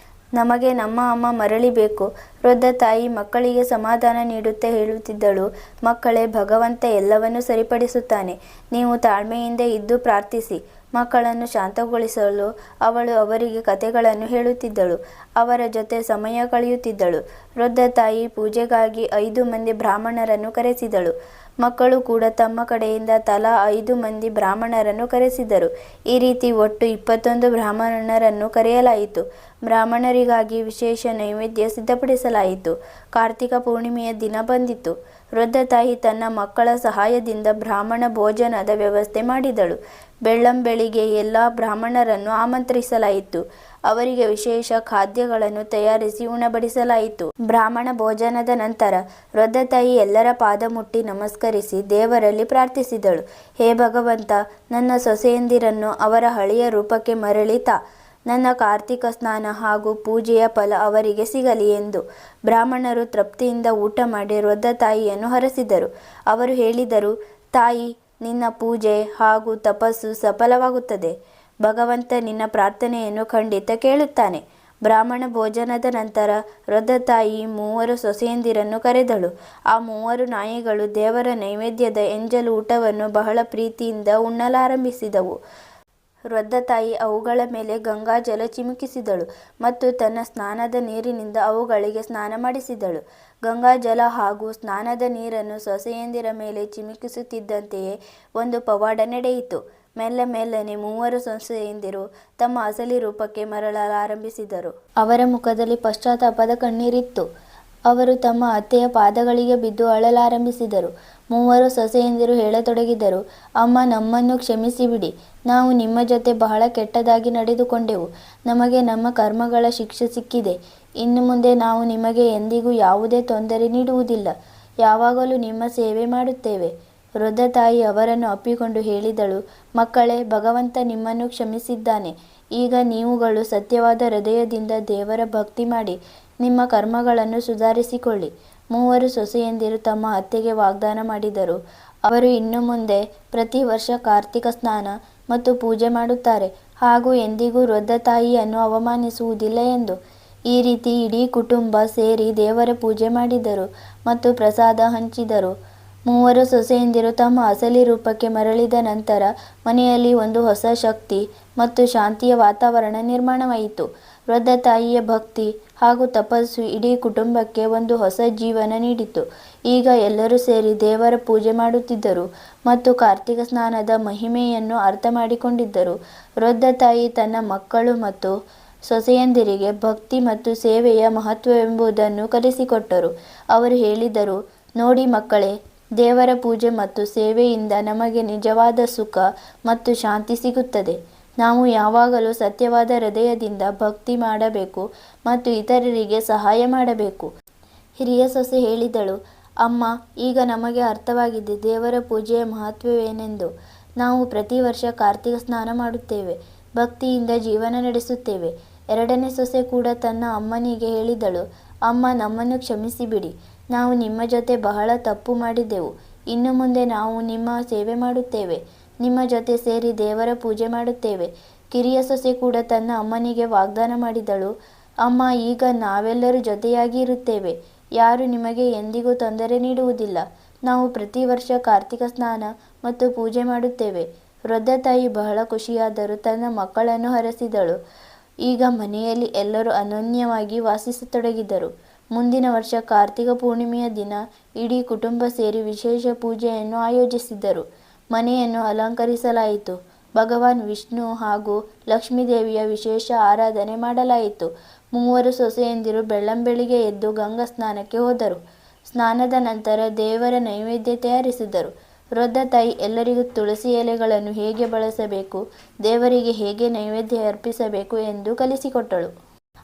ನಮಗೆ ನಮ್ಮ ಅಮ್ಮ ಮರಳಿಬೇಕು. ವೃದ್ಧ ತಾಯಿ ಮಕ್ಕಳಿಗೆ ಸಮಾಧಾನ ನೀಡುತ್ತಾ ಹೇಳುತ್ತಿದ್ದಳು, ಮಕ್ಕಳೇ, ಭಗವಂತ ಎಲ್ಲವನ್ನೂ ಸರಿಪಡಿಸುತ್ತಾನೆ. ನೀವು ತಾಳ್ಮೆಯಿಂದ ಇದ್ದು ಪ್ರಾರ್ಥಿಸಿ. ಮಕ್ಕಳನ್ನು ಶಾಂತಗೊಳಿಸಲು ಅವಳು ಅವರಿಗೆ ಕಥೆಗಳನ್ನು ಹೇಳುತ್ತಿದ್ದಳು. ಅವರ ಜೊತೆ ಸಮಯ ಕಳೆಯುತ್ತಿದ್ದಳು. ವೃದ್ಧ ತಾಯಿ ಪೂಜೆಗಾಗಿ 5 ಮಂದಿ ಬ್ರಾಹ್ಮಣರನ್ನು ಕರೆಸಿದಳು. ಮಕ್ಕಳು ಕೂಡ ತಮ್ಮ ಕಡೆಯಿಂದ ತಲಾ 5 ಮಂದಿ ಬ್ರಾಹ್ಮಣರನ್ನು ಕರೆಸಿದರು. ಈ ರೀತಿ ಒಟ್ಟು 21 ಬ್ರಾಹ್ಮಣರನ್ನು ಕರೆಯಲಾಯಿತು. ಬ್ರಾಹ್ಮಣರಿಗಾಗಿ ವಿಶೇಷ ನೈವೇದ್ಯ ಸಿದ್ಧಪಡಿಸಲಾಯಿತು. ಕಾರ್ತಿಕ ಪೂರ್ಣಿಮೆಯ ದಿನ ಬಂದಿತು. ವೃದ್ಧ ತಾಯಿ ತನ್ನ ಮಕ್ಕಳ ಸಹಾಯದಿಂದ ಬ್ರಾಹ್ಮಣ ಭೋಜನದ ವ್ಯವಸ್ಥೆ ಮಾಡಿದಳು. ಬೆಳ್ಳಂಬೆಳಿಗ್ಗೆ ಎಲ್ಲ ಬ್ರಾಹ್ಮಣರನ್ನು ಆಮಂತ್ರಿಸಲಾಯಿತು. ಅವರಿಗೆ ವಿಶೇಷ ಖಾದ್ಯಗಳನ್ನು ತಯಾರಿಸಿ ಉಣಬಡಿಸಲಾಯಿತು. ಬ್ರಾಹ್ಮಣ ಭೋಜನದ ನಂತರ ವೃದ್ಧ ತಾಯಿ ಎಲ್ಲರ ಪಾದ ಮುಟ್ಟಿ ನಮಸ್ಕರಿಸಿ ದೇವರಲ್ಲಿ ಪ್ರಾರ್ಥಿಸಿದಳು, ಹೇ ಭಗವಂತ, ನನ್ನ ಸೊಸೆಯಂದಿರನ್ನು ಅವರ ಹಳೆಯ ರೂಪಕ್ಕೆ ಮರಳಿ ತಾ. ನನ್ನ ಕಾರ್ತಿಕ ಸ್ನಾನ ಹಾಗೂ ಪೂಜೆಯ ಫಲ ಅವರಿಗೆ ಸಿಗಲಿ ಎಂದು. ಬ್ರಾಹ್ಮಣರು ತೃಪ್ತಿಯಿಂದ ಊಟ ಮಾಡಿ ವೃದ್ಧ ತಾಯಿಯನ್ನು ಹರಸಿದರು. ಅವರು ಹೇಳಿದರು, ತಾಯಿ, ನಿನ್ನ ಪೂಜೆ ಹಾಗೂ ತಪಸ್ಸು ಸಫಲವಾಗುತ್ತದೆ. ಭಗವಂತ ನಿನ್ನ ಪ್ರಾರ್ಥನೆಯನ್ನು ಖಂಡಿತ ಕೇಳುತ್ತಾನೆ. ಬ್ರಾಹ್ಮಣ ಭೋಜನದ ನಂತರ ವೃದ್ಧ ತಾಯಿ 3 ಸೊಸೆಯಂದಿರನ್ನು ಕರೆದಳು. ಆ 3 ನಾಯಿಗಳು ದೇವರ ನೈವೇದ್ಯದ ಎಂಜಲು ಊಟವನ್ನು ಬಹಳ ಪ್ರೀತಿಯಿಂದ ಉಣ್ಣಲಾರಂಭಿಸಿದವು. ವೃದ್ಧ ತಾಯಿ ಅವುಗಳ ಮೇಲೆ ಗಂಗಾಜಲ ಚಿಮುಕಿಸಿದಳು ಮತ್ತು ತನ್ನ ಸ್ನಾನದ ನೀರಿನಿಂದ ಅವುಗಳಿಗೆ ಸ್ನಾನ ಮಾಡಿಸಿದಳು. ಗಂಗಾಜಲ ಹಾಗೂ ಸ್ನಾನದ ನೀರನ್ನು ಸೊಸೆಯಂದಿರ ಮೇಲೆ ಚಿಮುಕಿಸುತ್ತಿದ್ದಂತೆಯೇ ಒಂದು ಪವಾಡ ನಡೆಯಿತು. ಮೆಲ್ಲನೆ 3 ಸೊಸೆಯಂದಿರು ತಮ್ಮ ಅಸಲಿ ರೂಪಕ್ಕೆ ಮರಳಲಾರಂಭಿಸಿದರು. ಅವರ ಮುಖದಲ್ಲಿ ಪಶ್ಚಾತ್ತಾಪದ ಕಣ್ಣೀರಿತ್ತು. ಅವರು ತಮ್ಮ ಅತ್ತೆಯ ಪಾದಗಳಿಗೆ ಬಿದ್ದು ಅಳಲಾರಂಭಿಸಿದರು. 3 ಸೊಸೆಯಂದಿರು ಹೇಳತೊಡಗಿದರು, ಅಮ್ಮ, ನಮ್ಮನ್ನು ಕ್ಷಮಿಸಿಬಿಡಿ. ನಾವು ನಿಮ್ಮ ಜೊತೆ ಬಹಳ ಕೆಟ್ಟದಾಗಿ ನಡೆದುಕೊಂಡೆವು. ನಮಗೆ ನಮ್ಮ ಕರ್ಮಗಳ ಶಿಕ್ಷೆ ಸಿಕ್ಕಿದೆ. ಇನ್ನು ಮುಂದೆ ನಾವು ನಿಮಗೆ ಎಂದಿಗೂ ಯಾವುದೇ ತೊಂದರೆ ನೀಡುವುದಿಲ್ಲ. ಯಾವಾಗಲೂ ನಿಮ್ಮ ಸೇವೆ ಮಾಡುತ್ತೇವೆ. ವೃದ್ಧ ತಾಯಿ ಅವರನ್ನು ಅಪ್ಪಿಕೊಂಡು ಹೇಳಿದಳು, ಮಕ್ಕಳೇ, ಭಗವಂತ ನಿಮ್ಮನ್ನು ಕ್ಷಮಿಸಿದ್ದಾನೆ. ಈಗ ನೀವುಗಳು ಸತ್ಯವಾದ ಹೃದಯದಿಂದ ದೇವರ ಭಕ್ತಿ ಮಾಡಿ ನಿಮ್ಮ ಕರ್ಮಗಳನ್ನು ಸುಧಾರಿಸಿಕೊಳ್ಳಿ. 3 ಸೊಸೆಯಂದಿರು ತಮ್ಮ ಅತ್ತೆಗೆ ವಾಗ್ದಾನ ಮಾಡಿದರು. ಅವರು ಇನ್ನು ಮುಂದೆ ಪ್ರತಿ ವರ್ಷ ಕಾರ್ತಿಕ ಸ್ನಾನ ಮತ್ತು ಪೂಜೆ ಮಾಡುತ್ತಾರೆ ಹಾಗೂ ಎಂದಿಗೂ ವೃದ್ಧ ತಾಯಿಯನ್ನು ಅವಮಾನಿಸುವುದಿಲ್ಲ ಎಂದು. ಈ ರೀತಿ ಇಡೀ ಕುಟುಂಬ ಸೇರಿ ದೇವರ ಪೂಜೆ ಮಾಡಿದರು ಮತ್ತು ಪ್ರಸಾದ ಹಂಚಿದರು. ಮೂವರು ಸೊಸೆಯಂದಿರು ತಮ್ಮ ಅಸಲಿ ರೂಪಕ್ಕೆ ಮರಳಿದ ನಂತರ ಮನೆಯಲ್ಲಿ ಒಂದು ಹೊಸ ಶಕ್ತಿ ಮತ್ತು ಶಾಂತಿಯ ವಾತಾವರಣ ನಿರ್ಮಾಣವಾಯಿತು. ವೃದ್ಧ ತಾಯಿಯ ಭಕ್ತಿ ಹಾಗೂ ತಪಸ್ಸು ಇಡೀ ಕುಟುಂಬಕ್ಕೆ ಒಂದು ಹೊಸ ಜೀವನ ನೀಡಿತು. ಈಗ ಎಲ್ಲರೂ ಸೇರಿ ದೇವರ ಪೂಜೆ ಮಾಡುತ್ತಿದ್ದರು ಮತ್ತು ಕಾರ್ತಿಕ ಸ್ನಾನದ ಮಹಿಮೆಯನ್ನು ಅರ್ಥ ಮಾಡಿಕೊಂಡಿದ್ದರು. ವೃದ್ಧ ತಾಯಿ ತನ್ನ ಮಕ್ಕಳು ಮತ್ತು ಸೊಸೆಯಂದಿರಿಗೆ ಭಕ್ತಿ ಮತ್ತು ಸೇವೆಯ ಮಹತ್ವವೆಂಬುದನ್ನು ಕಲಿಸಿಕೊಟ್ಟರು. ಅವರು ಹೇಳಿದರು, ನೋಡಿ ಮಕ್ಕಳೇ, ದೇವರ ಪೂಜೆ ಮತ್ತು ಸೇವೆಯಿಂದ ನಮಗೆ ನಿಜವಾದ ಸುಖ ಮತ್ತು ಶಾಂತಿ ಸಿಗುತ್ತದೆ. ನಾವು ಯಾವಾಗಲೂ ಸತ್ಯವಾದ ಹೃದಯದಿಂದ ಭಕ್ತಿ ಮಾಡಬೇಕು ಮತ್ತು ಇತರರಿಗೆ ಸಹಾಯ ಮಾಡಬೇಕು. ಹಿರಿಯ ಸೊಸೆ ಹೇಳಿದಳು, ಅಮ್ಮ, ಈಗ ನಮಗೆ ಅರ್ಥವಾಗಿದೆ ದೇವರ ಪೂಜೆಯ ಮಹತ್ವವೇನೆಂದು. ನಾವು ಪ್ರತಿ ವರ್ಷ ಕಾರ್ತಿಕ ಸ್ನಾನ ಮಾಡುತ್ತೇವೆ, ಭಕ್ತಿಯಿಂದ ಜೀವನ ನಡೆಸುತ್ತೇವೆ. ಎರಡನೇ ಸೊಸೆ ಕೂಡ ತನ್ನ ಅಮ್ಮನಿಗೆ ಹೇಳಿದಳು, ಅಮ್ಮ, ನಮ್ಮನ್ನು ಕ್ಷಮಿಸಿಬಿಡಿ. ನಾವು ನಿಮ್ಮ ಜೊತೆ ಬಹಳ ತಪ್ಪು ಮಾಡಿದೆವು. ಇನ್ನು ಮುಂದೆ ನಾವು ನಿಮ್ಮ ಸೇವೆ ಮಾಡುತ್ತೇವೆ, ನಿಮ್ಮ ಜೊತೆ ಸೇರಿ ದೇವರ ಪೂಜೆ ಮಾಡುತ್ತೇವೆ. ಕಿರಿಯ ಸೊಸೆ ಕೂಡ ತನ್ನ ಅಮ್ಮನಿಗೆ ವಾಗ್ದಾನ ಮಾಡಿದಳು, ಅಮ್ಮ, ಈಗ ನಾವೆಲ್ಲರೂ ಜೊತೆಯಾಗಿ ಇರುತ್ತೇವೆ. ಯಾರು ನಿಮಗೆ ಎಂದಿಗೂ ತೊಂದರೆ ನೀಡುವುದಿಲ್ಲ. ನಾವು ಪ್ರತಿ ವರ್ಷ ಕಾರ್ತಿಕ ಸ್ನಾನ ಮತ್ತು ಪೂಜೆ ಮಾಡುತ್ತೇವೆ. ವೃದ್ಧ ತಾಯಿ ಬಹಳ ಖುಷಿಯಾದರೂ ತನ್ನ ಮಕ್ಕಳನ್ನು ಹರಸಿದಳು. ಈಗ ಮನೆಯಲ್ಲಿ ಎಲ್ಲರೂ ಅನನ್ಯವಾಗಿ ವಾಸಿಸತೊಡಗಿದರು. ಮುಂದಿನ ವರ್ಷ ಕಾರ್ತಿಕ ಪೂರ್ಣಿಮೆಯ ದಿನ ಇಡೀ ಕುಟುಂಬ ಸೇರಿ ವಿಶೇಷ ಪೂಜೆಯನ್ನು ಆಯೋಜಿಸಿದರು. ಮನೆಯನ್ನು ಅಲಂಕರಿಸಲಾಯಿತು. ಭಗವಾನ್ ವಿಷ್ಣು ಹಾಗೂ ಲಕ್ಷ್ಮೀದೇವಿಯ ವಿಶೇಷ ಆರಾಧನೆ ಮಾಡಲಾಯಿತು. ಮೂವರು ಸೊಸೆಯಂದಿರು ಬೆಳ್ಳಂಬೆಳಿಗ್ಗೆ ಎದ್ದು ಗಂಗಾ ಸ್ನಾನಕ್ಕೆ ಹೋದರು. ಸ್ನಾನದ ನಂತರ ದೇವರ ನೈವೇದ್ಯ ತಯಾರಿಸಿದರು. ವೃದ್ಧ ತಾಯಿ ಎಲ್ಲರಿಗೂ ತುಳಸಿ ಎಲೆಗಳನ್ನು ಹೇಗೆ ಬಳಸಬೇಕು, ದೇವರಿಗೆ ಹೇಗೆ ನೈವೇದ್ಯ ಅರ್ಪಿಸಬೇಕು ಎಂದು ಕಲಿಸಿಕೊಟ್ಟಳು.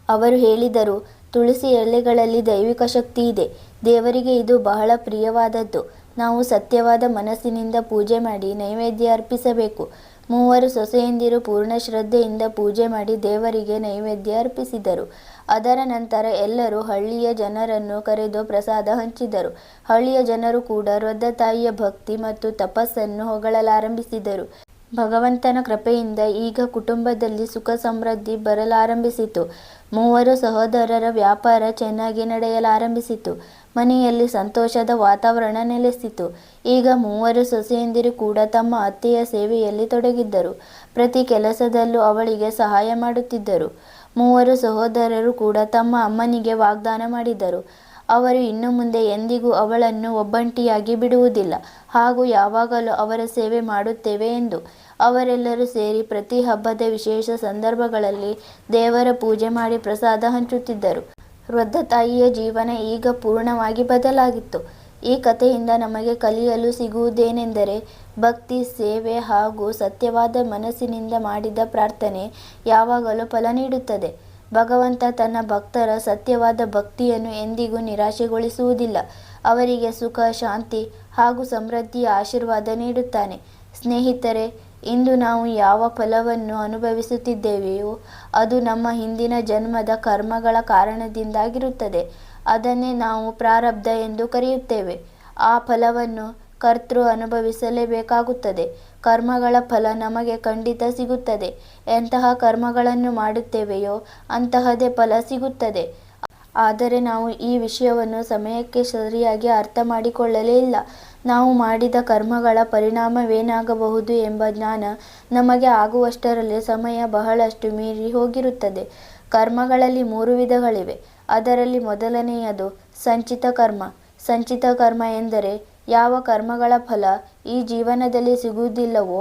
ಅವರು ಹೇಳಿದರು, ತುಳಸಿ ಎಲೆಗಳಲ್ಲಿ ದೈವಿಕ ಶಕ್ತಿ ಇದೆ. ದೇವರಿಗೆ ಇದು ಬಹಳ ಪ್ರಿಯವಾದದ್ದು. ನಾವು ಸತ್ಯವಾದ ಮನಸ್ಸಿನಿಂದ ಪೂಜೆ ಮಾಡಿ ನೈವೇದ್ಯ ಅರ್ಪಿಸಬೇಕು. ಮೂವರು ಸೊಸೆಯಂದಿರು ಪೂರ್ಣ ಶ್ರದ್ಧೆಯಿಂದ ಪೂಜೆ ಮಾಡಿ ದೇವರಿಗೆ ನೈವೇದ್ಯ ಅರ್ಪಿಸಿದರು. ಅದರ ನಂತರ ಎಲ್ಲರೂ ಹಳ್ಳಿಯ ಜನರನ್ನು ಕರೆದು ಪ್ರಸಾದ ಹಂಚಿದರು. ಹಳ್ಳಿಯ ಜನರು ಕೂಡ ವೃದ್ಧ ತಾಯಿಯ ಭಕ್ತಿ ಮತ್ತು ತಪಸ್ಸನ್ನು ಹೊಗಳಲಾರಂಭಿಸಿದರು. ಭಗವಂತನ ಕೃಪೆಯಿಂದ ಈಗ ಕುಟುಂಬದಲ್ಲಿ ಸುಖ ಸಮೃದ್ಧಿ ಬರಲಾರಂಭಿಸಿತು. ಮೂವರು ಸಹೋದರರ ವ್ಯಾಪಾರ ಚೆನ್ನಾಗಿ ನಡೆಯಲಾರಂಭಿಸಿತು. ಮನೆಯಲ್ಲಿ ಸಂತೋಷದ ವಾತಾವರಣ ನೆಲೆಸಿತು. ಈಗ ಮೂವರು ಸೊಸೆಯಂದಿರು ಕೂಡ ತಮ್ಮ ಅತ್ತೆಯ ಸೇವೆಯಲ್ಲಿ ತೊಡಗಿದ್ದರು. ಪ್ರತಿ ಕೆಲಸದಲ್ಲೂ ಅವಳಿಗೆ ಸಹಾಯ ಮಾಡುತ್ತಿದ್ದರು. ಮೂವರು ಸಹೋದರರು ಕೂಡ ತಮ್ಮ ಅಮ್ಮನಿಗೆ ವಾಗ್ದಾನ ಮಾಡಿದರು, ಅವರು ಇನ್ನು ಮುಂದೆ ಎಂದಿಗೂ ಅವಳನ್ನು ಒಬ್ಬಂಟಿಯಾಗಿ ಬಿಡುವುದಿಲ್ಲ ಹಾಗೂ ಯಾವಾಗಲೂ ಅವರ ಸೇವೆ ಮಾಡುತ್ತೇವೆ ಎಂದು. ಅವರೆಲ್ಲರೂ ಸೇರಿ ಪ್ರತಿ ಹಬ್ಬದ ವಿಶೇಷ ಸಂದರ್ಭಗಳಲ್ಲಿ ದೇವರ ಪೂಜೆ ಮಾಡಿ ಪ್ರಸಾದ ಹಂಚುತ್ತಿದ್ದರು. ವೃದ್ಧ ತಾಯಿಯ ಜೀವನ ಈಗ ಪೂರ್ಣವಾಗಿ ಬದಲಾಗಿತ್ತು. ಈ ಕಥೆಯಿಂದ ನಮಗೆ ಕಲಿಯಲು ಸಿಗುವುದೇನೆಂದರೆ, ಭಕ್ತಿ, ಸೇವೆ ಹಾಗೂ ಸತ್ಯವಾದ ಮನಸ್ಸಿನಿಂದ ಮಾಡಿದ ಪ್ರಾರ್ಥನೆ ಯಾವಾಗಲೂ ಫಲ ನೀಡುತ್ತದೆ. ಭಗವಂತ ತನ್ನ ಭಕ್ತರ ಸತ್ಯವಾದ ಭಕ್ತಿಯನ್ನು ಎಂದಿಗೂ ನಿರಾಶೆಗೊಳಿಸುವುದಿಲ್ಲ. ಅವರಿಗೆ ಸುಖ, ಶಾಂತಿ ಹಾಗೂ ಸಮೃದ್ಧಿಯ ಆಶೀರ್ವಾದ ನೀಡುತ್ತಾನೆ. ಸ್ನೇಹಿತರೆ, ಇಂದು ನಾವು ಯಾವ ಫಲವನ್ನು ಅನುಭವಿಸುತ್ತಿದ್ದೇವೆಯೋ ಅದು ನಮ್ಮ ಹಿಂದಿನ ಜನ್ಮದ ಕರ್ಮಗಳ ಕಾರಣದಿಂದಾಗಿರುತ್ತದೆ. ಅದನ್ನೇ ನಾವು ಪ್ರಾರಬ್ಧ ಎಂದು ಕರೆಯುತ್ತೇವೆ. ಆ ಫಲವನ್ನು ಕರ್ತೃ ಅನುಭವಿಸಲೇಬೇಕಾಗುತ್ತದೆ. ಕರ್ಮಗಳ ಫಲ ನಮಗೆ ಖಂಡಿತ ಸಿಗುತ್ತದೆ. ಎಂತಹ ಕರ್ಮಗಳನ್ನು ಮಾಡುತ್ತೇವೆಯೋ ಅಂತಹದೇ ಫಲ ಸಿಗುತ್ತದೆ. ಆದರೆ ನಾವು ಈ ವಿಷಯವನ್ನು ಸಮಯಕ್ಕೆ ಸರಿಯಾಗಿ ಅರ್ಥ ಮಾಡಿಕೊಳ್ಳಲೇ ಇಲ್ಲ. ನಾವು ಮಾಡಿದ ಕರ್ಮಗಳ ಪರಿಣಾಮವೇನಾಗಬಹುದು ಎಂಬ ಜ್ಞಾನ ನಮಗೆ ಆಗುವಷ್ಟರಲ್ಲಿ ಸಮಯ ಬಹಳಷ್ಟು ಮೀರಿ ಹೋಗಿರುತ್ತದೆ. ಕರ್ಮಗಳಲ್ಲಿ 3 ವಿಧಗಳಿವೆ. ಅದರಲ್ಲಿ ಮೊದಲನೆಯದು ಸಂಚಿತ ಕರ್ಮ. ಸಂಚಿತ ಕರ್ಮ ಎಂದರೆ ಯಾವ ಕರ್ಮಗಳ ಫಲ ಈ ಜೀವನದಲ್ಲಿ ಸಿಗುವುದಿಲ್ಲವೋ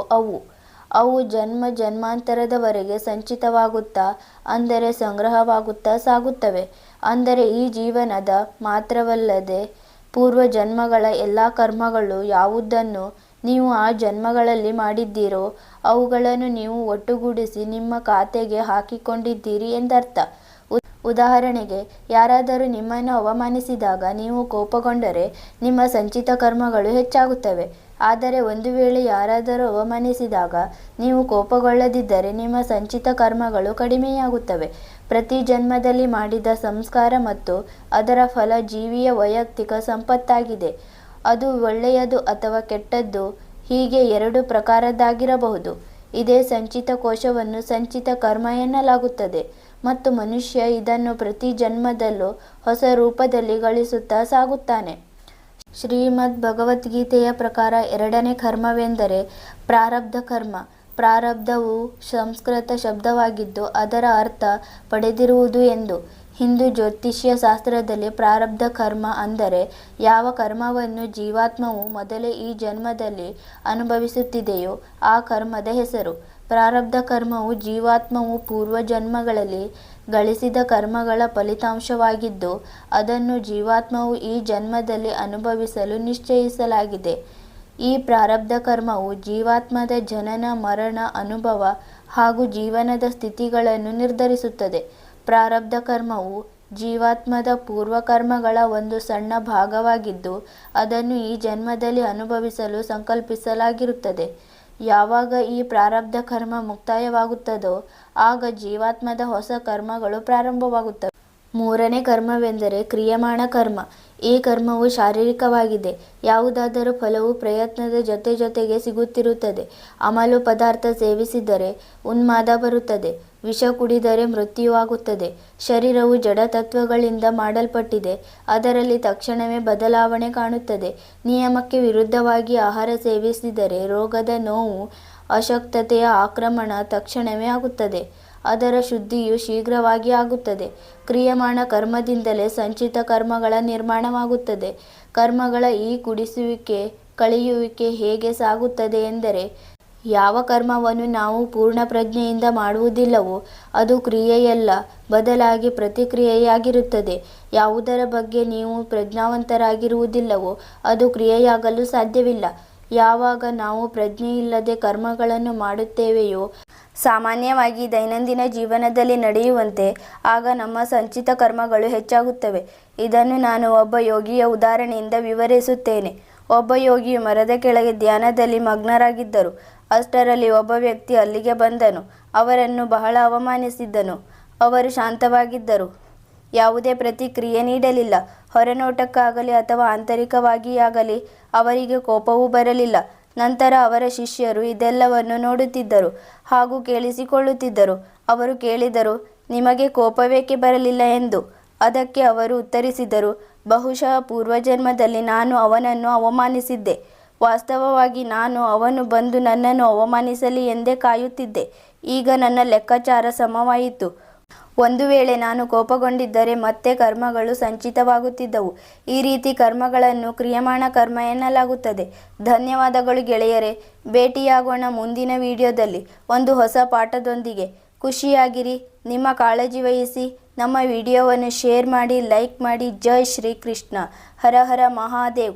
ಅವು ಜನ್ಮ ಜನ್ಮಾಂತರದವರೆಗೆ ಸಂಚಿತವಾಗುತ್ತಾ, ಅಂದರೆ ಸಂಗ್ರಹವಾಗುತ್ತಾ ಸಾಗುತ್ತವೆ. ಅಂದರೆ ಈ ಜೀವನದ ಮಾತ್ರವಲ್ಲದೆ ಪೂರ್ವ ಜನ್ಮಗಳ ಎಲ್ಲ ಕರ್ಮಗಳು ಯಾವುದನ್ನು ನೀವು ಆ ಜನ್ಮಗಳಲ್ಲಿ ಮಾಡಿದ್ದೀರೋ ಅವುಗಳನ್ನು ನೀವು ಒಟ್ಟುಗೂಡಿಸಿ ನಿಮ್ಮ ಖಾತೆಗೆ ಹಾಕಿಕೊಂಡಿದ್ದೀರಿ ಎಂದರ್ಥ. ಉದಾಹರಣೆಗೆ, ಯಾರಾದರೂ ನಿಮ್ಮನ್ನು ಅವಮಾನಿಸಿದಾಗ ನೀವು ಕೋಪಗೊಂಡರೆ ನಿಮ್ಮ ಸಂಚಿತ ಕರ್ಮಗಳು ಹೆಚ್ಚಾಗುತ್ತವೆ. ಆದರೆ ಒಂದು ವೇಳೆ ಯಾರಾದರೂ ಅವಮಾನಿಸಿದಾಗ ನೀವು ಕೋಪಗೊಳ್ಳದಿದ್ದರೆ ನಿಮ್ಮ ಸಂಚಿತ ಕರ್ಮಗಳು ಕಡಿಮೆಯಾಗುತ್ತವೆ. ಪ್ರತಿ ಜನ್ಮದಲ್ಲಿ ಮಾಡಿದ ಸಂಸ್ಕಾರ ಮತ್ತು ಅದರ ಫಲ ಜೀವಿಯ ವೈಯಕ್ತಿಕ ಸಂಪತ್ತಾಗಿದೆ. ಅದು ಒಳ್ಳೆಯದು ಅಥವಾ ಕೆಟ್ಟದ್ದು, ಹೀಗೆ 2 ಪ್ರಕಾರದ್ದಾಗಿರಬಹುದು. ಇದೇ ಸಂಚಿತ ಕೋಶವನ್ನು ಸಂಚಿತ ಕರ್ಮ ಎನ್ನಲಾಗುತ್ತದೆ ಮತ್ತು ಮನುಷ್ಯ ಇದನ್ನು ಪ್ರತಿ ಜನ್ಮದಲ್ಲೂ ಹೊಸ ರೂಪದಲ್ಲಿ ಗಳಿಸುತ್ತಾ ಸಾಗುತ್ತಾನೆ. ಶ್ರೀಮದ್ ಭಗವದ್ಗೀತೆಯ ಪ್ರಕಾರ ಎರಡನೇ ಕರ್ಮವೆಂದರೆ ಪ್ರಾರಬ್ಧ ಕರ್ಮ. ಪ್ರಾರಬ್ಧವು ಸಂಸ್ಕೃತ ಶಬ್ದವಾಗಿದ್ದು ಅದರ ಅರ್ಥ ಪಡೆದಿರುವುದು ಎಂದು. ಹಿಂದೂ ಜ್ಯೋತಿಷ್ಯ ಶಾಸ್ತ್ರದಲ್ಲಿ ಪ್ರಾರಬ್ಧ ಕರ್ಮ ಅಂದರೆ ಯಾವ ಕರ್ಮವನ್ನು ಜೀವಾತ್ಮವು ಮೊದಲೇ ಈ ಜನ್ಮದಲ್ಲಿ ಅನುಭವಿಸುತ್ತಿದೆಯೋ ಆ ಕರ್ಮದ ಹೆಸರು. ಪ್ರಾರಬ್ಧ ಕರ್ಮವು ಜೀವಾತ್ಮವು ಪೂರ್ವ ಜನ್ಮಗಳಲ್ಲಿ ಗಳಿಸಿದ ಕರ್ಮಗಳ ಫಲಿತಾಂಶವಾಗಿದ್ದು ಅದನ್ನು ಜೀವಾತ್ಮವು ಈ ಜನ್ಮದಲ್ಲಿ ಅನುಭವಿಸಲು ನಿಶ್ಚಯಿಸಲಾಗಿದೆ. ಈ ಪ್ರಾರಬ್ಧ ಕರ್ಮವು ಜೀವಾತ್ಮದ ಜನನ ಮರಣ ಅನುಭವ ಹಾಗೂ ಜೀವನದ ಸ್ಥಿತಿಗಳನ್ನು ನಿರ್ಧರಿಸುತ್ತದೆ. ಪ್ರಾರಬ್ಧ ಕರ್ಮವು ಜೀವಾತ್ಮದ ಪೂರ್ವಕರ್ಮಗಳ ಒಂದು ಸಣ್ಣ ಭಾಗವಾಗಿದ್ದು ಅದನ್ನು ಈ ಜನ್ಮದಲ್ಲಿ ಅನುಭವಿಸಲು ಸಂಕಲ್ಪಿಸಲಾಗಿರುತ್ತದೆ. ಯಾವಾಗ ಈ ಪ್ರಾರಬ್ಧ ಕರ್ಮ ಮುಕ್ತಾಯವಾಗುತ್ತದೋ ಆಗ ಜೀವಾತ್ಮದ ಹೊಸ ಕರ್ಮಗಳು ಪ್ರಾರಂಭವಾಗುತ್ತವೆ. ಮೂರನೇ ಕರ್ಮವೆಂದರೆ ಕ್ರಿಯಮಾಣ ಕರ್ಮ. ಈ ಕರ್ಮವು ಶಾರೀರಿಕವಾಗಿದೆ. ಯಾವುದಾದರೂ ಫಲವು ಪ್ರಯತ್ನದ ಜೊತೆಗೆ ಸಿಗುತ್ತಿರುತ್ತದೆ. ಅಮಲು ಪದಾರ್ಥ ಸೇವಿಸಿದರೆ ಉನ್ಮಾದ ಬರುತ್ತದೆ. ವಿಷ ಕುಡಿದರೆ ಮೃತ್ಯುವಾಗುತ್ತದೆ. ಶರೀರವು ಜಡತತ್ವಗಳಿಂದ ಮಾಡಲ್ಪಟ್ಟಿದೆ. ಅದರಲ್ಲಿ ತಕ್ಷಣವೇ ಬದಲಾವಣೆ ಕಾಣುತ್ತದೆ. ನಿಯಮಕ್ಕೆ ವಿರುದ್ಧವಾಗಿ ಆಹಾರ ಸೇವಿಸಿದರೆ ರೋಗದ ನೋವು, ಅಶಕ್ತತೆಯ ಆಕ್ರಮಣ ತಕ್ಷಣವೇ ಆಗುತ್ತದೆ. ಅದರ ಶುದ್ಧಿಯು ಶೀಘ್ರವಾಗಿ ಆಗುತ್ತದೆ. ಕ್ರಿಯಮಾಣ ಕರ್ಮದಿಂದಲೇ ಸಂಚಿತ ಕರ್ಮಗಳ ನಿರ್ಮಾಣವಾಗುತ್ತದೆ. ಕರ್ಮಗಳ ಈ ಕೂಡಿಸುವಿಕೆ ಕಳೆಯುವಿಕೆ ಹೇಗೆ ಸಾಗುತ್ತದೆ ಎಂದರೆ, ಯಾವ ಕರ್ಮವನ್ನು ನಾವು ಪೂರ್ಣ ಪ್ರಜ್ಞೆಯಿಂದ ಮಾಡುವುದಿಲ್ಲವೋ ಅದು ಕ್ರಿಯೆಯಲ್ಲ, ಬದಲಾಗಿ ಪ್ರತಿಕ್ರಿಯೆಯಾಗಿರುತ್ತದೆ. ಯಾವುದರ ಬಗ್ಗೆ ನೀವು ಪ್ರಜ್ಞಾವಂತರಾಗಿರುವುದಿಲ್ಲವೋ ಅದು ಕ್ರಿಯೆಯಾಗಲು ಸಾಧ್ಯವಿಲ್ಲ. ಯಾವಾಗ ನಾವು ಪ್ರಜ್ಞೆಯಿಲ್ಲದೆ ಕರ್ಮಗಳನ್ನು ಮಾಡುತ್ತೇವೆಯೋ, ಸಾಮಾನ್ಯವಾಗಿ ದೈನಂದಿನ ಜೀವನದಲ್ಲಿ ನಡೆಯುವಂತೆ, ಆಗ ನಮ್ಮ ಸಂಚಿತ ಕರ್ಮಗಳು ಹೆಚ್ಚಾಗುತ್ತವೆ. ಇದನ್ನು ನಾನು ಒಬ್ಬ ಯೋಗಿಯ ಉದಾಹರಣೆಯಿಂದ ವಿವರಿಸುತ್ತೇನೆ. ಒಬ್ಬ ಯೋಗಿಯು ಮರದ ಕೆಳಗೆ ಧ್ಯಾನದಲ್ಲಿ ಮಗ್ನರಾಗಿದ್ದರು. ಅಷ್ಟರಲ್ಲಿ ಒಬ್ಬ ವ್ಯಕ್ತಿ ಅಲ್ಲಿಗೆ ಬಂದನು. ಅವರನ್ನು ಬಹಳ ಅವಮಾನಿಸಿದನು. ಅವರು ಶಾಂತವಾಗಿದ್ದರು. ಯಾವುದೇ ಪ್ರತಿಕ್ರಿಯೆ ನೀಡಲಿಲ್ಲ. ಹೊರನೋಟಕ್ಕಾಗಲಿ ಅಥವಾ ಆಂತರಿಕವಾಗಿಯಾಗಲಿ ಅವರಿಗೆ ಕೋಪವೂ ಬರಲಿಲ್ಲ. ನಂತರ ಅವರ ಶಿಷ್ಯರು ಇದೆಲ್ಲವನ್ನು ನೋಡುತ್ತಿದ್ದರು ಹಾಗೂ ಕೇಳಿಸಿಕೊಳ್ಳುತ್ತಿದ್ದರು. ಅವರು ಕೇಳಿದರು, ನಿಮಗೆ ಕೋಪವೇಕೆ ಬರಲಿಲ್ಲ ಎಂದು. ಅದಕ್ಕೆ ಅವರು ಉತ್ತರಿಸಿದರು, ಬಹುಶಃ ಪೂರ್ವಜನ್ಮದಲ್ಲಿ ನಾನು ಅವನನ್ನು ಅವಮಾನಿಸಿದ್ದೆ. ವಾಸ್ತವವಾಗಿ ನಾನು ಅವನು ಬಂದು ನನ್ನನ್ನು ಅವಮಾನಿಸಲಿ ಎಂದೇ ಕಾಯುತ್ತಿದ್ದೆ. ಈಗ ನನ್ನ ಲೆಕ್ಕಾಚಾರ ಸಮವಾಯಿತು. ಒಂದು ವೇಳೆ ನಾನು ಕೋಪಗೊಂಡಿದ್ದರೆ ಮತ್ತೆ ಕರ್ಮಗಳು ಸಂಚಿತವಾಗುತ್ತಿದ್ದವು. ಈ ರೀತಿ ಕರ್ಮಗಳನ್ನು ಕ್ರಿಯಮಾಣ ಕರ್ಮ ಎನ್ನಲಾಗುತ್ತದೆ. ಧನ್ಯವಾದಗಳು ಗೆಳೆಯರೇ. ಭೇಟಿಯಾಗೋಣ ಮುಂದಿನ ವಿಡಿಯೋದಲ್ಲಿ ಒಂದು ಹೊಸ ಪಾಠದೊಂದಿಗೆ. ಖುಷಿಯಾಗಿರಿ. ನಿಮ್ಮ ಕಾಳಜಿ ವಹಿಸಿ. ನಮ್ಮ ವಿಡಿಯೋವನ್ನು ಶೇರ್ ಮಾಡಿ, ಲೈಕ್ ಮಾಡಿ. ಜೈ ಶ್ರೀ ಕೃಷ್ಣ. ಹರ ಹರ ಮಹಾದೇವ್.